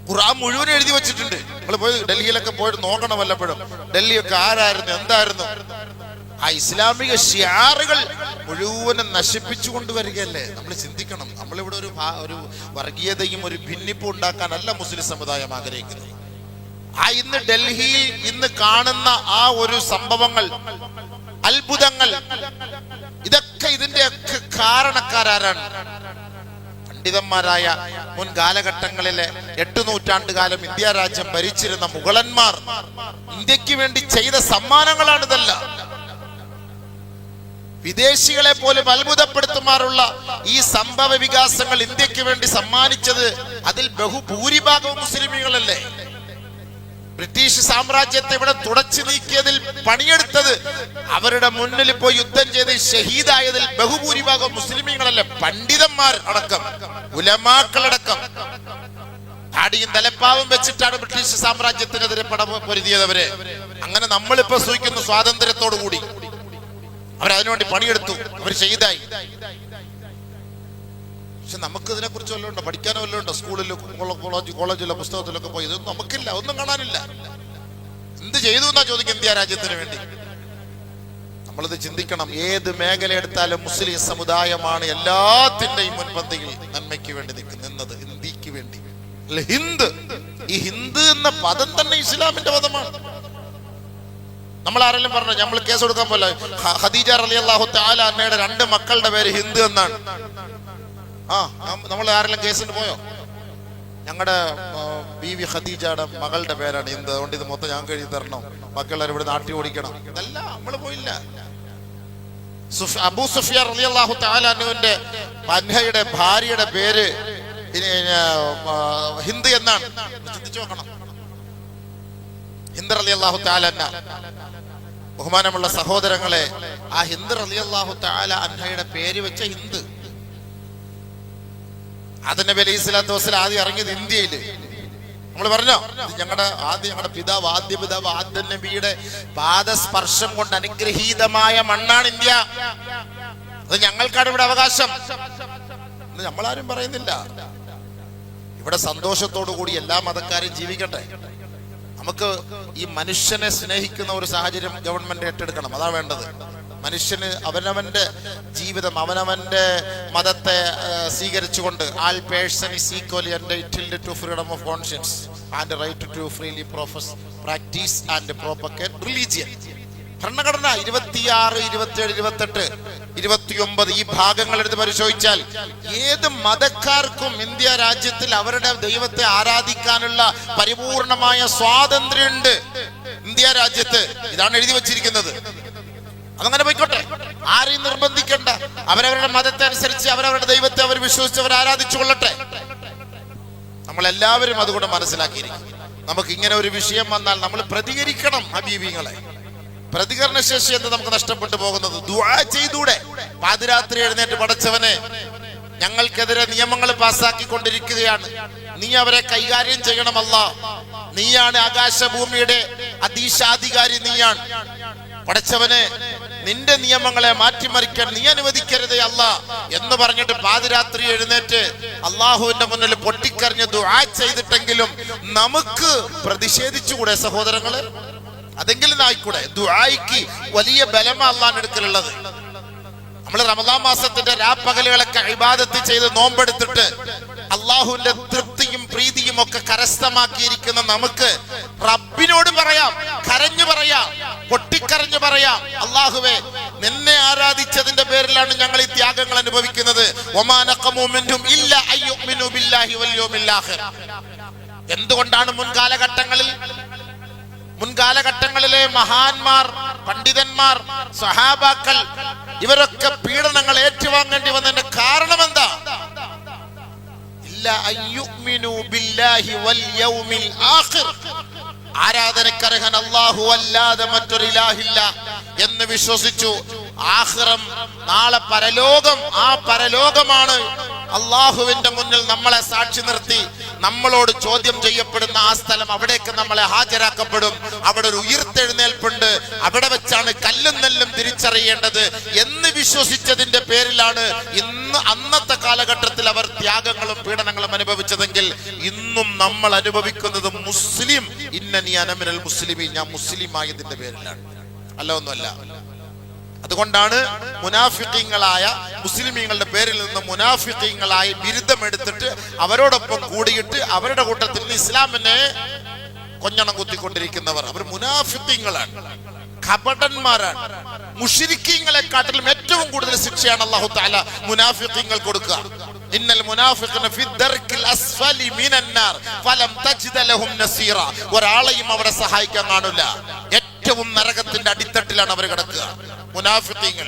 ഖുർആൻ മുഴുവനും എഴുതി വെച്ചിട്ടുണ്ട്. നമ്മൾ പോയി ഡൽഹിയിലൊക്കെ പോയിട്ട് നോക്കണം വല്ലപ്പോഴും. ഡൽഹിയൊക്കെ ആരായിരുന്നു, എന്തായിരുന്നു? ആ ഇസ്ലാമിക ഷിയാറുകൾ മുഴുവനും നശിപ്പിച്ചു കൊണ്ടുവരികയല്ലേ. നമ്മൾ ചിന്തിക്കണം. നമ്മളിവിടെ ഒരു വർഗീയതയും ഒരു ഭിന്നിപ്പും ഉണ്ടാക്കാനല്ല മുസ്ലിം സമുദായം ആഗ്രഹിക്കുന്നത്. ആ ഇന്ന് ഡൽഹിയിൽ ഇന്ന് കാണുന്ന ആ ഒരു സംഭവങ്ങൾ, അത്ഭുതങ്ങൾ, ഇതൊക്കെ ഇതിന്റെയൊക്കെ കാരണക്കാരാരാണ്? പണ്ഡിതന്മാരായ മുൻ കാലഘട്ടങ്ങളിലെ 8 നൂറ്റാണ്ട് കാലം ഇന്ത്യ രാജ്യം ഭരിച്ചിരുന്ന മുഗളന്മാർ ഇന്ത്യക്ക് വേണ്ടി ചെയ്ത സമ്മാനങ്ങളാണ് ഇതെല്ലാം. വിദേശികളെ പോലും അത്ഭുതപ്പെടുത്തുമാറുള്ള ഈ സംഭവ വികാസങ്ങൾ ഇന്ത്യക്ക് വേണ്ടി സമ്മാനിച്ചത് അതിൽ ബഹുഭൂരിഭാഗവും മുസ്ലിമീങ്ങളല്ലേ. ബ്രിട്ടീഷ് സാമ്രാജ്യത്തെ ഇവിടെ തുടച്ചു നീക്കിയതിൽ പണിയെടുത്തത്, അവരുടെ മുന്നിൽ പോയി യുദ്ധം ചെയ്ത് ഷഹീദായതിൽ ബഹുഭൂരിഭാഗം മുസ്ലിമീങ്ങളല്ലേ. പണ്ഡിതന്മാർ അടക്കം, ഉലമാക്കളടക്കം താടിയും തലപ്പാവും വെച്ചിട്ടാണ് ബ്രിട്ടീഷ് സാമ്രാജ്യത്തിനെതിരെ പൊരുതിയതവര്. അങ്ങനെ നമ്മളിപ്പോ സൂചിക്കുന്ന സ്വാതന്ത്ര്യത്തോടു കൂടി അവരതിനുവേണ്ടി പണിയെടുത്തു, അവർ ഷഹീദായി. പക്ഷെ നമുക്ക് ഇതിനെ കുറിച്ച് വല്ലതും ഉണ്ടോ? പഠിക്കാനോ വല്ലതും ഉണ്ടോ? സ്കൂളിലോ കോളേജിലോ പുസ്തകത്തിലൊക്കെ പോയി ഇതൊന്നും നമുക്കില്ല, ഒന്നും കാണാനില്ല. എന്ത് ചെയ്തു എന്നാ ചോദിക്കും ഇന്ത്യ രാജ്യത്തിന് വേണ്ടി. നമ്മളിത് ചിന്തിക്കണം. ഏത് മേഖല എടുത്താലും മുസ്ലിം സമുദായമാണ് എല്ലാത്തിന്റെയും മുൻപന്തിയിൽ നന്മയ്ക്ക് വേണ്ടി നിന്നത്, ഇന്ത്യക്ക് വേണ്ടി. ഹിന്ദ്, ഈ ഹിന്ദ് എന്ന പദം തന്നെ ഇസ്ലാമിന്റെ പദമാണ്. നമ്മൾ ആരെങ്കിലും പറഞ്ഞു നമ്മൾ കേസ് കൊടുക്കാൻ പോലെ ഖദീജ റളിയല്ലാഹു തആല അന്നയുടെ 2 മക്കളുടെ പേര് ഹിന്ദ് എന്നാണ്. നമ്മൾ ആരെങ്കിലും കേസിന് പോയോ? ഞങ്ങളുടെ ബീവി ഖദീജയുടെ മകളുടെ പേരാണ് ഹിന്ദ്, അതുകൊണ്ട് ഇത് മൊത്തം ഞങ്ങൾക്ക് എഴുതി തരണം, ബാക്കിയുള്ളവർ ഇവിടെ നാട്ടി ഓടിക്കണം, ഇതല്ല. നമ്മൾ പോയില്ല. അബൂ സുഫിയാൻ റളിയല്ലാഹു തആല അൻഹുവിന്റെ അൻഹയുടെ ഭാര്യയുടെ പേര് ഹിന്ദ് എന്നാണ്. ചിന്തിച്ചു നോക്കണം. ഹിന്ദ് റളിയല്ലാഹു തആല അൻഹ. ബഹുമാനമുള്ള സഹോദരങ്ങളെ, ആ ഹിന്ദ് റളിയല്ലാഹു തആല അൻഹയുടെ പേര് വെച്ച ഹിന്ദ്. നബി അലൈഹി സ്വലാത്തു വസ്സലാം ആദ്യം ഇറങ്ങിയത് ഇന്ത്യയില്. നമ്മൾ പറഞ്ഞോ, ഞങ്ങളുടെ പിതാവ്, ആദ്യ പിതാവ് ആദം നബിയുടെ പാദസ്പർശം കൊണ്ട് അനുഗ്രഹീതമായ മണ്ണാണ് ഇന്ത്യ. അത് ഞങ്ങൾക്കാണ് ഇവിടെ അവകാശം. നമ്മളാരും പറയുന്നില്ല. ഇവിടെ സന്തോഷത്തോടു കൂടി എല്ലാ മതക്കാരും ജീവിക്കട്ടെ. നമുക്ക് ഈ മനുഷ്യനെ സ്നേഹിക്കുന്ന ഒരു സാഹചര്യം ഗവൺമെന്റ് ഏറ്റെടുക്കണം. അതാ വേണ്ടത്. മനുഷ്യന് അവനവന്റെ ജീവിതം, അവനവന്റെ മതത്തെ സ്വീകരിച്ചുകൊണ്ട് all person is equally entitled to freedom of conscience and right to freely profess, practice and propagate religion. ഭരണഘടന 26, 27, 28, 29 ഈ ഭാഗങ്ങൾ എടുത്ത് പരിശോധിച്ചാൽ ഏത് മതക്കാർക്കും ഇന്ത്യ രാജ്യത്തിൽ അവരുടെ ദൈവത്തെ ആരാധിക്കാനുള്ള പരിപൂർണമായ സ്വാതന്ത്ര്യമുണ്ട് ഇന്ത്യ രാജ്യത്ത്. ഇതാണ് എഴുതി വച്ചിരിക്കുന്നത്. അതങ്ങനെ പോയിക്കോട്ടെ, ആരെയും നിർബന്ധിക്കണ്ട. അവരവരുടെ മതത്തെ അനുസരിച്ച് അവരവരുടെ ദൈവത്തെ അവർ വിശ്വസിച്ച് അവർ ആരാധിച്ചു കൊള്ളട്ടെ. നമ്മളെല്ലാവരും അതുകൊണ്ട് മനസ്സിലാക്കിയിരിക്കും. നമുക്ക് ഇങ്ങനെ ഒരു വിഷയം വന്നാൽ നമ്മൾ പ്രതികരിക്കണം. ഹബീബിങ്ങളെ, പ്രതികരണശേഷി എന്ന് നമുക്ക് നഷ്ടപ്പെട്ടു പോകുന്നത്. ദുആ ചെയ്തൂടെ? പാതിരാത്രി എഴുന്നേറ്റ് പടച്ചവനെ, ഞങ്ങൾക്കെതിരെ നിയമങ്ങൾ പാസ്സാക്കിക്കൊണ്ടിരിക്കുകയാണ്, നീ അവരെ കൈകാര്യം ചെയ്യണം അല്ലാ. നീയാണ് ആകാശഭൂമിയുടെ അധീശാധികാരി, നീയാണ് പടച്ചവനെ. നിന്റെ നിയമങ്ങളെ മാറ്റിമറിക്കാൻ നീ അനുവദിക്കരുതേ അല്ലാ എന്ന് പറഞ്ഞിട്ട് പാതിരാത്രി എഴുന്നേറ്റ് അള്ളാഹുവിന്റെ മുന്നിൽ പൊട്ടിക്കറിഞ്ഞ് ദുആ ചെയ്തിട്ടെങ്കിലും നമുക്ക് പ്രതിഷേധിച്ചുകൂടെ സഹോദരങ്ങളെ? അതെങ്കിലും ആയിക്കൂടെ? ദുആയ്ക്ക് വലിയ ബലമാ അല്ലാഹുവിന്റെ അടുക്കലുള്ളത്. നമ്മൾ റമദാൻ മാസത്തിന്റെ രാപ്പകലുകളൊക്കെ ഇബാദത്ത് ചെയ്ത് നോമ്പെടുത്തിട്ട് അള്ളാഹുവിന്റെ തൃപ്തിയും പ്രീതിയും ഒക്കെ കരസ്ഥമാക്കിയിരിക്കുന്ന നമുക്ക് റബ്ബിനോട് പറയാം, കരഞ്ഞു പറയാം, പൊട്ടിക്കരഞ്ഞു പറയാം, അള്ളാഹുവേ, നിന്നെ ആരാധിച്ചതിന്റെ പേരിലാണ് ഞങ്ങൾ ഈ ത്യാഗങ്ങൾ അനുഭവിക്കുന്നത്. എന്തുകൊണ്ടാണ് മുൻകാലഘട്ടങ്ങളിലെ മഹാന്മാർ, പണ്ഡിതന്മാർ, സഹാബാക്കൾ ഇവരൊക്കെ പീഡനങ്ങൾ ഏറ്റുവാങ്ങേണ്ടി വന്നതിന്റെ കാരണം എന്താ? ആരാധനക്കർഹൻ അല്ലാഹു അല്ലാതെ മറ്റൊരു ഇലാഹില്ല എന്ന് വിശ്വസിച്ചു. ആഖിറം, നാളെ പരലോകം, ആ പരലോകമാണ് അള്ളാഹുവിന്റെ മുന്നിൽ നമ്മളെ സാക്ഷി നിർത്തി നമ്മളോട് ചോദ്യം ചെയ്യപ്പെടുന്ന ആ സ്ഥലം, അവിടേക്ക് നമ്മളെ ഹാജരാക്കപ്പെടും. അവിടെ ഒരു ഉയിർത്തെഴുന്നേൽപ്പുണ്ട്, അവിടെ വെച്ചാണ് കല്ലും നെല്ലും തിരിച്ചറിയേണ്ടത് എന്ന് വിശ്വസിച്ചതിന്റെ പേരിലാണ് അന്നത്തെ കാലഘട്ടത്തിൽ അവർ ത്യാഗങ്ങളും പീഡനങ്ങളും അനുഭവിച്ചതെങ്കിൽ ഇന്നും നമ്മൾ അനുഭവിക്കുന്നത് മുസ്ലിം ഇന്നനി അനമിനൽ മുസ്ലിമീൻ, ഞാൻ മുസ്ലിം ആയതിന്റെ പേരിലാണ്, അല്ല ഒന്നുമല്ല. അതുകൊണ്ടാണ് മുനാഫിഖീങ്ങളായ മുസ്ലിമീങ്ങളുടെ പേരിൽ നിന്ന് മുനാഫിഖീങ്ങളായി ബിരുദമെടുത്തിട്ട് അവരോടൊപ്പം കൂടിയിട്ട് അവരുടെ കൂട്ടത്തിൽ നിന്ന് ഇസ്ലാമിനെ കൊഞ്ഞണം കുത്തിക്കൊണ്ടിരിക്കുന്നവർ. അവർ മുനാഫിഖീങ്ങളാണ്, കപടന്മാരാണ്. മുശ്രിക്കീങ്ങളെക്കാട്ടിലും ഏറ്റവും കൂടുതൽ ശിക്ഷയാണ് അല്ലാഹു തആല മുനാഫിഖീങ്ങൾ കൊടുക്കുക. ഇന്നൽ മുനാഫിഖീന ഫി ദർക്കിൽ അസ്ഫലി മിനന്നാർ ഫലം തജിദ ലഹും നസീറ. ഒരാളെയും അവിടെ സഹായിക്കാൻ കാണില്ല. ഏറ്റവും നരകത്തിന്റെ അടിത്തട്ടിലാണ് അവർ കിടക്കുക മുനാഫിഖീങ്ങൾ.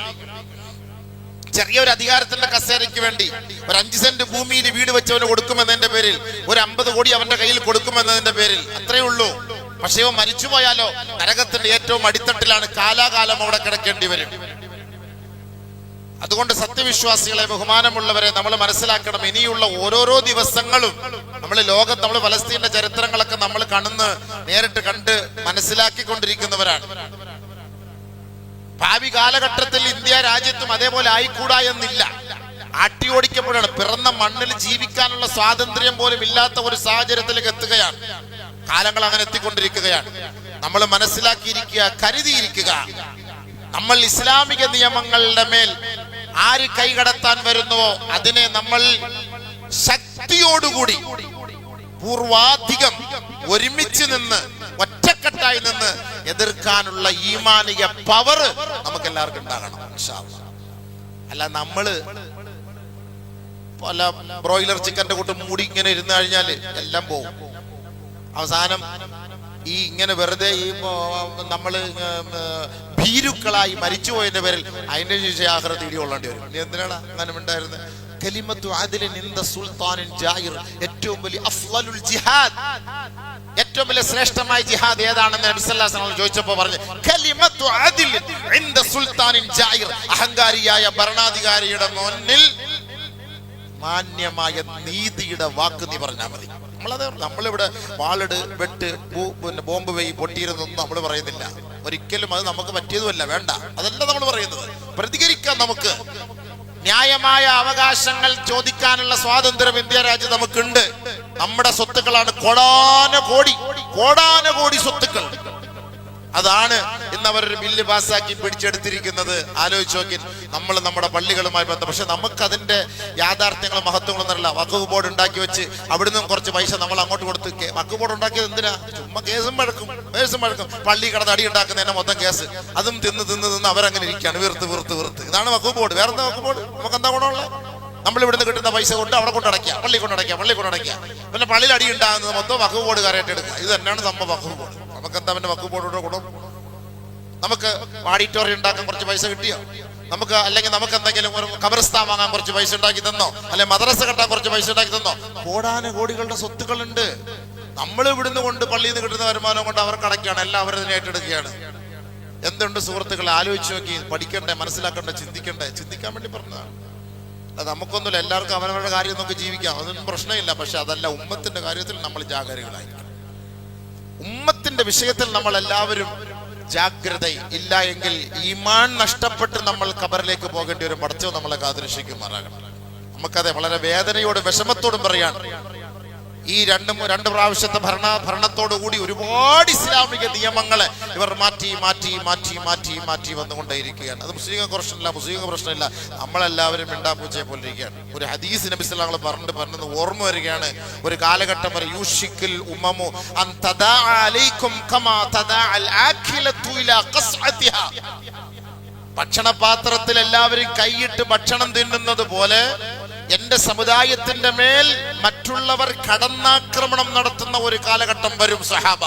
ചെറിയൊരു അധികാരത്തിന്റെ കസേരയ്ക്ക് വേണ്ടി ഒരു 5 സെന്റ് ഭൂമിയിൽ വീട് വെച്ചവന് കൊടുക്കുമെന്നതിന്റെ പേരിൽ ഒരു 50 കോടി അവന്റെ കയ്യിൽ കൊടുക്കുമെന്നതിന്റെ പേരിൽ അത്രയേ ഉള്ളൂ. പക്ഷേ ഇവ മരിച്ചു പോയാലോ നരകത്തിന്റെ ഏറ്റവും അടിത്തട്ടിലാണ്, കാലാകാലം അവിടെ കിടക്കേണ്ടി വരും. അതുകൊണ്ട് സത്യവിശ്വാസികളെ, ബഹുമാനമുള്ളവരെ, നമ്മൾ മനസ്സിലാക്കണം, ഇനിയുള്ള ഓരോരോ ദിവസങ്ങളും നമ്മൾ ഫലസ്തീന്റെ ചരിത്രങ്ങളൊക്കെ നമ്മൾ നേരിട്ട് കണ്ട് മനസ്സിലാക്കിക്കൊണ്ടിരിക്കുന്നവരാണ്. ഭാവി കാലഘട്ടത്തിൽ ഇന്ത്യ രാജ്യത്തും അതേപോലെ ആയിക്കൂടാ എന്നില്ല. ആട്ടിയോടിക്കപ്പെടുകയാണ്. പിറന്ന മണ്ണിൽ ജീവിക്കാനുള്ള സ്വാതന്ത്ര്യം പോലും ഇല്ലാത്ത ഒരു സാഹചര്യത്തിലേക്ക് എത്തുകയാണ്. കാലങ്ങൾ അങ്ങനെ എത്തിക്കൊണ്ടിരിക്കുകയാണ്. നമ്മൾ മനസ്സിലാക്കിയിരിക്കുക, കരുതിയിരിക്കുക. നമ്മൾ ഇസ്ലാമിക നിയമങ്ങളുടെ മേൽ ആര് കൈകടത്താൻ വരുന്നുവോ അതിനെ നമ്മൾ ശക്തിയോടുകൂടി പൂർവാധികം ഒരുമിച്ച് നിന്ന് ഒറ്റക്കെട്ടായി നിന്ന് എതിർക്കാനുള്ള ഈമാനിക പവർ നമുക്ക് എല്ലാവർക്കും ഉണ്ടാകണം. അല്ല നമ്മള് പല ബ്രോയിലർ ചിക്കന്റെ കൂട്ട് മൂടി ഇങ്ങനെ ഇരുന്ന് കഴിഞ്ഞാല് എല്ലാം പോകും. അവസാനം ഇങ്ങനെ വെറുതെ നമ്മള് ഭീരുക്കളായി മരിച്ചുപോയതിന്റെ പേരിൽ അതിന്റെ ശേഷം ആഖിറത്ത് ഇടികൊള്ളേണ്ടി വരും. ഇനി എന്തിനാണ് അങ്ങനെ ഉണ്ടായിരുന്നത്? കലിമത്തു അദ്ലിൻ ഇൻദ സുൽത്താനിൻ ജായിർ. ഏറ്റവും വലിയ അഫ്ളലുൽ ജിഹാദ്, ഏറ്റവും വലിയ ശ്രേഷ്ഠമായ ജിഹാദ് ഏതാണെന്ന് നബി സല്ലല്ലാഹു അലൈഹി വസല്ലം ചോദിച്ചപ്പോൾ പറഞ്ഞു, കലിമത്തു അദ്ലിൻ ഇൻദ സുൽത്താനിൻ ജായിർ. അഹങ്കാരിയായ ഭരണാധികാരിയുടെ മുന്നിൽ മാന്യമായ നീതിയുടെ വാക്ക് നീ പറഞ്ഞാൽ മതി. നമ്മളിവിടെ വാളിട് വെട്ട് ബോംബ് വെയ് പൊട്ടിയിരുന്നൊന്നും നമ്മൾ പറയുന്നില്ല. ഒരിക്കലും അത് നമുക്ക് പറ്റിയതുമല്ല, വേണ്ട, അതല്ല നമ്മൾ പറയുന്നത്. പ്രതികരിക്കാൻ നമുക്ക് ന്യായമായ അവകാശങ്ങൾ ചോദിക്കാനുള്ള സ്വാതന്ത്ര്യം ഇന്ത്യ രാജ്യം നമുക്കുണ്ട്. നമ്മുടെ സ്വത്തുക്കളാണ് കോടാനകോടി സ്വത്തുക്കൾ. അതാണ് ഇന്ന് അവരൊരു ബില്ല് പാസ്സാക്കി പിടിച്ചെടുത്തിരിക്കുന്നത്. ആലോചിച്ച് നോക്കി, നമ്മൾ നമ്മുടെ പള്ളികളുമായി ബന്ധം. പക്ഷെ നമുക്ക് അതിന്റെ യാഥാർത്ഥ്യങ്ങളും മഹത്വങ്ങളും ഒന്നുമില്ല. വഖഫ് ബോർഡ് ഉണ്ടാക്കി വെച്ച് അവിടുന്ന് കുറച്ച് പൈസ നമ്മൾ അങ്ങോട്ട് കൊടുത്ത്, വഖഫ് ബോർഡ് ഉണ്ടാക്കിയത് എന്തിനാ? ചുമ്മാ കേസും വഴക്കും. പള്ളി കടന്ന് അടി ഉണ്ടാക്കുന്നതിന്റെ മൊത്തം കേസ്. അതും തിന്ന് അവരങ്ങനെ ഇരിക്കുകയാണ്, വീർത്ത്. ഇതാണ് വഖഫ് ബോർഡ്. വേറെന്താ വഖഫ് ബോർഡ്? നമുക്ക് എന്താ ഗുണമുള്ള? നമ്മൾ ഇവിടുന്ന് കിട്ടുന്ന പൈസ കൊണ്ട് അവിടെ കൊണ്ടടയ്ക്കുക, പള്ളി കൊണ്ടടയ്ക്കുക. പിന്നെ പള്ളിയിൽ അടി ഉണ്ടാകുന്നത് മൊത്തം വഖഫ് ബോർഡുകാരായിട്ട് എടുക്കുക. ഇത് തന്നെയാണ് സംഭവം വഖഫ് ബോർഡ്. നമുക്ക് എന്താ പിന്നെ വഖഫ് ബോർഡോട് ഗുണം? നമുക്ക് ഓഡിറ്റോറിയം ഉണ്ടാക്കാൻ കുറച്ച് പൈസ കിട്ടിയോ? അല്ലെങ്കിൽ നമുക്ക് എന്തെങ്കിലും ഒരു ഖബർസ്ഥാൻ വാങ്ങാൻ കുറച്ച് പൈസ ഉണ്ടാക്കി തന്നോ? അല്ലെങ്കിൽ മദ്രസ കെട്ടാൻ കുറച്ച് പൈസ ഉണ്ടാക്കി തന്നോ? കോടാനുകോടികളുടെ സ്വത്തുക്കളുണ്ട്. നമ്മൾ ഇവിടുന്ന് കൊണ്ട് പള്ളിയിൽ നിന്ന് കിട്ടുന്ന വരുമാനം കൊണ്ട് അവർക്ക് അടയ്ക്കുകയാണ്, എല്ലാം അവരതിനെ ഏറ്റെടുക്കുകയാണ്. എന്തുണ്ട് സുഹൃത്തുക്കളെ, ആലോചിച്ച് നോക്കി. പഠിക്കണ്ടേ, മനസ്സിലാക്കണ്ടേ, ചിന്തിക്കാൻ വേണ്ടി പറഞ്ഞതാണ്. അത് നമുക്കൊന്നുമില്ല, എല്ലാവർക്കും അവരവരുടെ കാര്യം നോക്കി ജീവിക്കാം, അതൊന്നും പ്രശ്നമില്ല. പക്ഷെ അതല്ല, ഉമ്മത്തിന്റെ കാര്യത്തിൽ നമ്മൾ ജാഗരൂകരായിരിക്കണം. ഉമ്മത്തിന്റെ വിഷയത്തിൽ നമ്മൾ എല്ലാവരും ജാഗ്രത ഇല്ല എങ്കിൽ ഈമാൻ നഷ്ടപ്പെട്ട് നമ്മൾ ഖബറിലേക്ക് പോകേണ്ടി വരും. പടച്ചവൻ നമ്മളെ കാത്തുരക്ഷിക്കുമാറാകണം. നമുക്കത് വളരെ വേദനയോടും വിഷമത്തോടും പറയാൻ ഈ രണ്ട് പ്രാവശ്യത്തെ ഭരണത്തോടുകൂടി ഒരുപാട് ഇസ്ലാമിക നിയമങ്ങളെ ഇവർ മാറ്റി വന്നുകൊണ്ടേയിരിക്കുകയാണ്. അത് മുസ്ലിം പ്രശ്നമില്ല, നമ്മളെല്ലാവരും മിണ്ടാപ്പൂച്ചയെ പോലെ ഇരിക്കുകയാണ്. ഒരു ഹദീസ് നബി സല്ലല്ലാഹു അലൈഹി വസല്ലം പറഞ്ഞത് ഓർമ്മ വരികയാണ്. ഒരു കാലഘട്ടം വരെ യൂഷിക്കൽ ഉമ്മമു അൻ തദാ അലൈക്കും കമാ തദാ അൽ ആഖിലതു ഇലാ ഖസ്അതിഹാ. ഭക്ഷണപാത്രത്തിൽ എല്ലാവരും കൈയിട്ട് ഭക്ഷണം തിന്നുന്നത് പോലെ എന്റെ സമുദായത്തിന്റെ മേൽ മറ്റുള്ളവർ കടന്നാക്രമണം നടത്തുന്ന ഒരു കാലഘട്ടം വരും സഹാബ.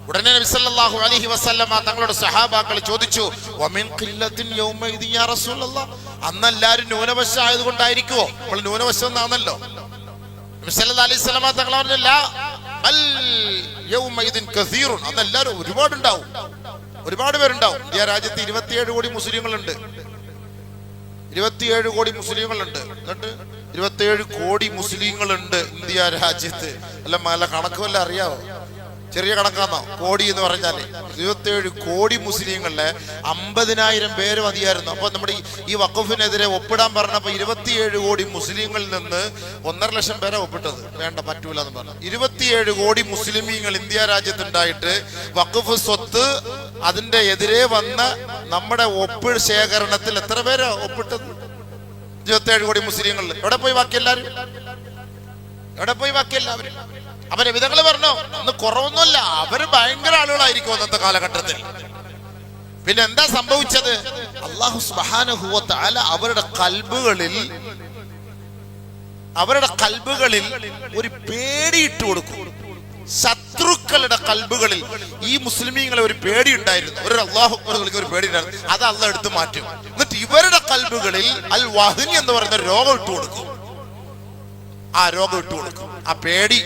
ഉടനെ നബി സല്ലല്ലാഹു അലൈഹി വസല്ലമ തങ്ങളുടെ സഹാബാക്കൾ ചോദിച്ചു, വമിൻ ഖില്ലത്തിൻ യൗമഇദി യാ റസൂലല്ലാഹ്. അന്ന് എല്ലാവരും ന്യൂനപക്ഷം ആയതുകൊണ്ടായിരിക്കുമോ? നമ്മൾ ന്യൂനപക്ഷം എന്നാണല്ലോ. നബി സല്ലല്ലാഹു അലൈഹി വസല്ലമ തങ്ങൾ പറഞ്ഞില്ല, ബൽ യൗമഇദിൻ കസീറുൻ. അന്ന് എല്ലാവരും ഒരുപാട് പേരുണ്ടാവും. ഇന്ത്യ രാജ്യത്ത് 27 കോടി മുസ്ലിങ്ങളുണ്ട്. 27 കോടി മുസ്ലിങ്ങളുണ്ട്. എന്നിട്ട് 27 കോടി മുസ്ലിങ്ങളുണ്ട് ഇന്ത്യ രാജ്യത്ത്. അല്ല കണക്ക് വല്ല അറിയാവോ? ചെറിയ കണക്കാന്നോ കോടി എന്ന് പറഞ്ഞാല്? 27 കോടി മുസ്ലിങ്ങളിലെ 50,000 പേര് മതിയായിരുന്നു. അപ്പൊ നമ്മുടെ ഈ വഖഫിനെതിരെ ഒപ്പിടാൻ പറഞ്ഞപ്പോ 27 കോടി മുസ്ലിങ്ങളിൽ നിന്ന് 1.5 ലക്ഷം പേരെ ഒപ്പിട്ടത്. വേണ്ട, പറ്റൂല എന്ന് പറഞ്ഞു. 27 കോടി മുസ്ലിമീങ്ങൾ ഇന്ത്യ രാജ്യത്തുണ്ടായിട്ട് വഖഫ് സ്വത്ത് അതിന്റെ എതിരെ വന്ന നമ്മുടെ ഒപ്പ് ശേഖരണത്തിൽ എത്ര പേരാ ഒപ്പിട്ടത്? 27 കോടി മുസ്ലിങ്ങളിൽ. എവിടെ പോയി ബാക്കി എല്ലാവരും? എവിടെ പോയി ബാക്കി എല്ലാവരും? അവരെ വിധങ്ങൾ പറഞ്ഞു അന്ന് കുറവൊന്നുമല്ല, അവര് ഭയങ്കര ആളുകളായിരിക്കും അന്നത്തെ കാലഘട്ടത്തിൽ. പിന്നെ എന്താ സംഭവിച്ചത്? അല്ലാഹു സുബ്ഹാനഹു വ തആല അവരുടെ കൽബുകളിൽ ഒരു പേടി ഇട്ട് കൊടുക്കും. ശത്രുക്കളുടെ കൽബുകളിൽ ഈ മുസ്ലിമീങ്ങളെ ഒരു പേടി ഉണ്ടായിരുന്നു, ഒരു അല്ലാഹു ഒരു പേടി ഉണ്ടായിരുന്നു. അത് അല്ലാഹ് എടുത്തു മാറ്റും. എന്നിട്ട് ഇവരുടെ കൽബുകളിൽ അൽ വഹ്നി എന്ന് പറയുന്ന രോഗം ഇട്ട് കൊടുക്കും. ആ രോഗം ഇട്ട് കൊടുക്കും. ആ പേടി,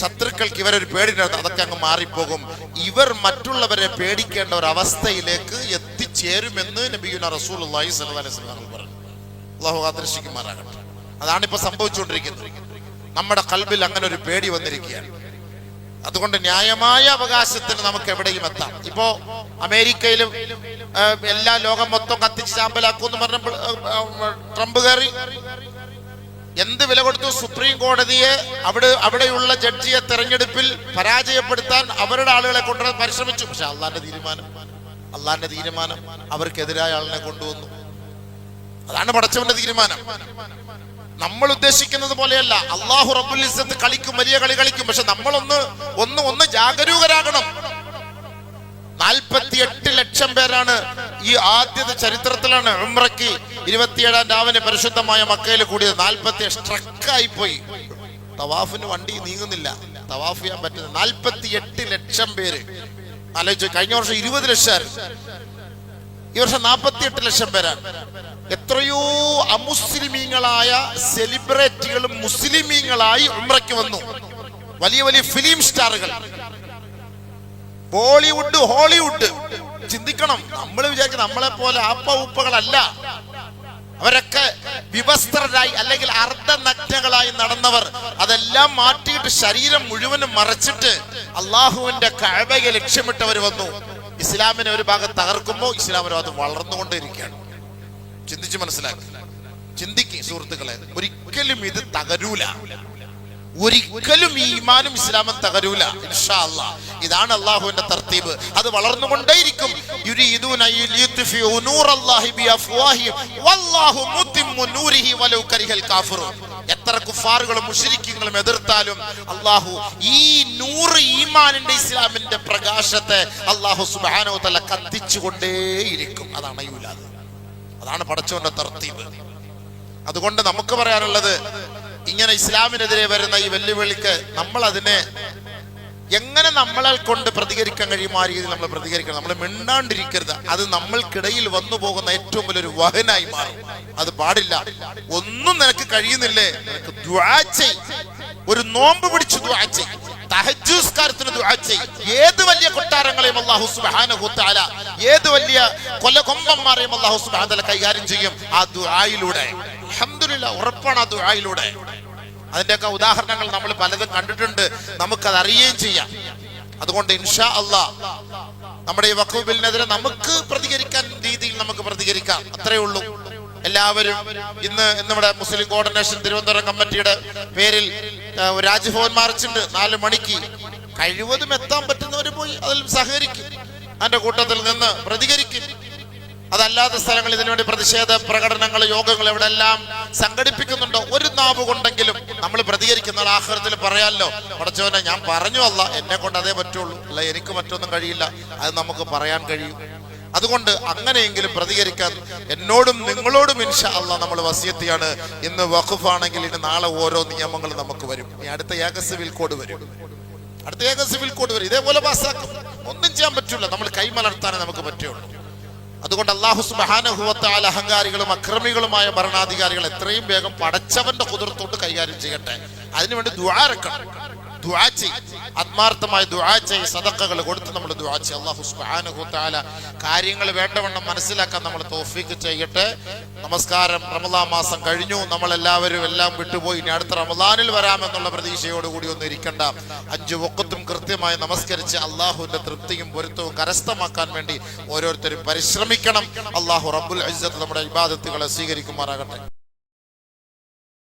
ശത്രുക്കൾക്ക് ഇവരൊരു പേടി ഉണ്ടായിരുന്നു, അതൊക്കെ അങ്ങ് മാറിപ്പോകും. ഇവർ മറ്റുള്ളവരെ പേടിക്കേണ്ട ഒരു അവസ്ഥയിലേക്ക് എത്തിച്ചേരുമെന്ന് നബിയുനാ റസൂലുള്ളാഹി സ്വല്ലല്ലാഹു അലൈഹി വസല്ലം പറഞ്ഞു. അല്ലാഹു കാത്തിരക്ഷിക്കുമാറാകട്ടെ. അതാണിപ്പോ സംഭവിച്ചുകൊണ്ടിരിക്കുന്നത്. നമ്മുടെ കൽബിൽ അങ്ങനെ ഒരു പേടി വന്നിരിക്കുകയാണ്. അതുകൊണ്ട് ന്യായമായ അവകാശത്തിന് നമുക്ക് എവിടെയും എത്താം. ഇപ്പോ അമേരിക്കയിലും എല്ലാ ലോകം മൊത്തം കത്തിച്ച് ചാമ്പലാക്കൂന്ന് പറഞ്ഞപ്പോൾ ട്രംപ് കയറി എന്ത് വില കൊടുത്തു? സുപ്രീം കോടതിയെ അവിടെയുള്ള ജഡ്ജിയെ തെരഞ്ഞെടുപ്പിൽ പരാജയപ്പെടുത്താൻ അവരുടെ ആളുകളെ കൊണ്ടുവരാൻ പരിശ്രമിച്ചു. പക്ഷെ അള്ളാന്റെ തീരുമാനം അവർക്കെതിരായ ആളിനെ കൊണ്ടുവന്നു. അതാണ് പടച്ചവന്റെ തീരുമാനം. നമ്മൾ ഉദ്ദേശിക്കുന്നത് പോലെയല്ല. അല്ലാഹു റബ്ബുൽ ഇസ്സത്ത് കളിക്കും, വലിയ കളി കളിക്കും. പക്ഷെ നമ്മൾ ഒന്ന് ജാഗരൂകരാകണം. 48 ലക്ഷം പേരാണ് ഈ ആദ്യത്തെ ചരിത്രത്തിലാണ് ഉംറയ്ക്ക് 27-ാം രാവിലെ പരിശുദ്ധമായ മക്കയിൽ കൂടിയത്. 47 സ്ട്രക്കായി പോയി. തവാഫിന് വണ്ടി നീങ്ങുന്നില്ല, തവാഫ് ചെയ്യാൻ പറ്റുന്നത് 48 ലക്ഷം പേര്. ആലോചിച്ചു. കഴിഞ്ഞ വർഷം 20 ലക്ഷമായിരുന്നു, ഈ വർഷം 48 ലക്ഷം പേരാണ്. എത്രയോ അമുസ്ലിമീങ്ങളായ സെലിബ്രിറ്റികളും മുസ്ലിമീങ്ങളായി ഉംറയ്ക്ക് വന്നു. വലിയ വലിയ ഫിലിം സ്റ്റാറുകൾ, ബോളിവുഡ്, ഹോളിവുഡ്. ചിന്തിക്കണം, നമ്മൾ വിചാരിക്കും നമ്മളെ പോലെ ആപ്പ ഉപ്പകളല്ല. അവരൊക്കെ വിവസ്ത്രരായി അല്ലെങ്കിൽ അർദ്ധനഗ്നകളായി നടന്നവർ. അതെല്ലാം മാറ്റിയിട്ട് ശരീരം മുഴുവനും മറച്ചിട്ട് അള്ളാഹുവിന്റെ കഅബയെ ലക്ഷ്യമിട്ടവർ വന്നു. ഇസ്ലാമിനെ ഒരു ഭാഗം തകർക്കുമ്പോൾ ഇസ്ലാമിനത് വളർന്നുകൊണ്ടേയിരിക്കുകയാണ്. ചിന്തിച്ച് മനസ്സിലാക്കി, ചിന്തിക്കും സുഹൃത്തുക്കളെ. ഒരിക്കലും ഇത് തകരൂല, ഒരിക്കലും ഈ ഈമാനും ഇസ്ലാമും തകരൂല ഇൻഷാ അല്ലാഹ്. ഇതാണ് അല്ലാഹുവിന്റെ തർത്തീബ്. അത് വളർന്നുകൊണ്ടേയിരിക്കും. യുരീദൂന ലിയുത്ഫിഉ നൂറല്ലാഹി ബിഅഫ്വാഹിഹിം വല്ലാഹു മുതിമ്മു നൂരിഹി വലൗ കരിഹൽ കാഫിറൂൻ. എത്ര കുഫാറുകളും മുശ്രിക്കുകളും എതിർത്താലും അല്ലാഹു ഈ നൂറ് ഈമാനിന്റെ ഇസ്ലാമിന്റെ പ്രകാശത്തെ അല്ലാഹു സുബ്ഹാനഹു വ തആല കത്തിച്ചുകൊണ്ടേയിരിക്കും. അതാണ് യൂലാദ്, അതാണ് പടച്ചവന്റെ തർത്തീബ്. അതുകൊണ്ട് നമുക്ക് പറയാനുള്ളത്, ഇങ്ങനെ ഇസ്ലാമിനെതിരെ വരുന്ന ഈ വെല്ലുവിളിക്ക് നമ്മൾ അതിനെ എങ്ങനെ നമ്മളെ കൊണ്ട് പ്രതികരിക്കാൻ കഴിയും ആ രീതിയിൽ നമ്മൾ പ്രതികരിക്കണം. നമ്മൾ മിണ്ടാണ്ടിരിക്കരുത്. അത് നമ്മൾക്കിടയിൽ വന്നു പോകുന്ന ഏറ്റവും വലിയൊരു വഹനായി മാറും. അത് പാടില്ല. ഒന്നും നിനക്ക് കഴിയുന്നില്ലേ, നിനക്ക് ദുആ ചെയ്. ഒരു നോമ്പ് പിടിച്ച് ദുആ ചെയ്, തഹജ്ജുദ്കാരത്തിന് ദുആ ചെയ്. ഏത് വലിയ കൊട്ടാരങ്ങളെയും അല്ലാഹു സുബ്ഹാനഹു വ തആല, ഏത് വലിയ കൊലകൊമ്പന്മാരെയും അല്ലാഹു സുബ്ഹാനഹു വ തആല കൈകാര്യം ചെയ്യും ആ ദുആയിലൂടെ. അൽഹംദുലില്ലാഹ്, ഉറപ്പാണ് ആ ദുആയിലൂടെ. അതിന്റെയൊക്കെ ഉദാഹരണങ്ങൾ നമ്മൾ പലതും കണ്ടിട്ടുണ്ട്, നമുക്കത് അറിയുകയും ചെയ്യാം. അതുകൊണ്ട് ഇൻഷാ അല്ലാഹ് നമ്മുടെ ഈ വഖഫ് ബില്ലിനെതിരെ നമുക്ക് പ്രതികരിക്കാൻ രീതിയിൽ നമുക്ക് പ്രതികരിക്കാം. അത്രേ ഉള്ളൂ. എല്ലാവരും ഇന്ന് നമ്മുടെ മുസ്ലിം കോർഡിനേഷൻ തിരുവനന്തപുരം കമ്മിറ്റിയുടെ പേരിൽ രാജ്ഭവൻ മാർച്ചുണ്ട് 4 മണിക്ക്. കഴിവതും എത്താൻ പറ്റുന്നവർ പോയി അതിൽ സഹകരിക്കും, അതിന്റെ കൂട്ടത്തിൽ നിന്ന് പ്രതികരിക്കും. അതല്ലാത്ത സ്ഥലങ്ങൾ ഇതിനുവേണ്ടി പ്രതിഷേധ പ്രകടനങ്ങൾ, യോഗങ്ങൾ എവിടെല്ലാം സംഘടിപ്പിക്കുന്നുണ്ടോ, ഒരു നാവ് കൊണ്ടെങ്കിലും നമ്മൾ പ്രതികരിക്കുന്ന ആഖിറത്തിൽ പറയാമല്ലോ, പടച്ചവനെ ഞാൻ പറഞ്ഞു അല്ല, എന്നെ കൊണ്ട് അതേ പറ്റുള്ളൂ, അല്ല എനിക്ക് മറ്റൊന്നും കഴിയില്ല, അത് നമുക്ക് പറയാൻ കഴിയും. അതുകൊണ്ട് അങ്ങനെയെങ്കിലും പ്രതികരിക്കാൻ എന്നോടും നിങ്ങളോടും ഇൻഷാ അല്ലാഹ് നമ്മൾ വസിയത്തിയാണ്. ഇന്ന് വഖഫ് ആണെങ്കിൽ ഇനി നാളെ ഓരോ നിയമങ്ങൾ നമുക്ക് വരും. ഇനി അടുത്ത ഏക സിവിൽ കോഡ് വരും, അടുത്ത ഏക സിവിൽ കോഡ് വരും. ഇതേപോലെ പാസ്സാക്കും. ഒന്നും ചെയ്യാൻ പറ്റില്ല, നമ്മൾ കൈമലർത്താനേ നമുക്ക് പറ്റുള്ളൂ. അതുകൊണ്ട് അല്ലാഹു സുബ്ഹാനഹു വ തആല അഹങ്കാരികളും അക്രമികളുമായ ഭരണാധികാരികൾ എത്രയും വേഗം പടച്ചവന്റെ ഖുദ്റത്തോട് കൈകാര്യം ചെയ്യട്ടെ. അതിനുവേണ്ടി ദുആ ഇറക്കണം. ദുആ ചെയ്യ്, ആത്മാർത്ഥമായി ദുആ ചെയ്യ്, സദഖകൾ കൊടുത്ത് നമ്മൾ ദുആ ചെയ്യ്. അല്ലാഹു സുബ്ഹാനഹു വ തആല കാര്യങ്ങൾ വേണ്ടവണ്ണം മനസ്സിലാക്കാൻ നമ്മൾ തൗഫീഖ് ചെയ്യട്ടെ. നമസ്കാരം. റമദാൻ മാസം കഴിഞ്ഞു, നമ്മളെല്ലാവരും എല്ലാം വിട്ടുപോയി. ഇനി അടുത്ത റമദാനിൽ വരാമെന്നുള്ള പ്രതീക്ഷയോടുകൂടി ഒന്നും ഇരിക്കണ്ട. 5 വഖത്തും കൃത്യമായി നമസ്കരിച്ച് അള്ളാഹുവിന്റെ തൃപ്തിയും പൊരുത്തവും കരസ്ഥമാക്കാൻ വേണ്ടി ഓരോരുത്തരും പരിശ്രമിക്കണം. അള്ളാഹു റബ്ബുൽ ഇസ്സത്ത് നമ്മുടെ ഇബാദത്തുകളെ സ്വീകരിക്കുമാറാകട്ടെ.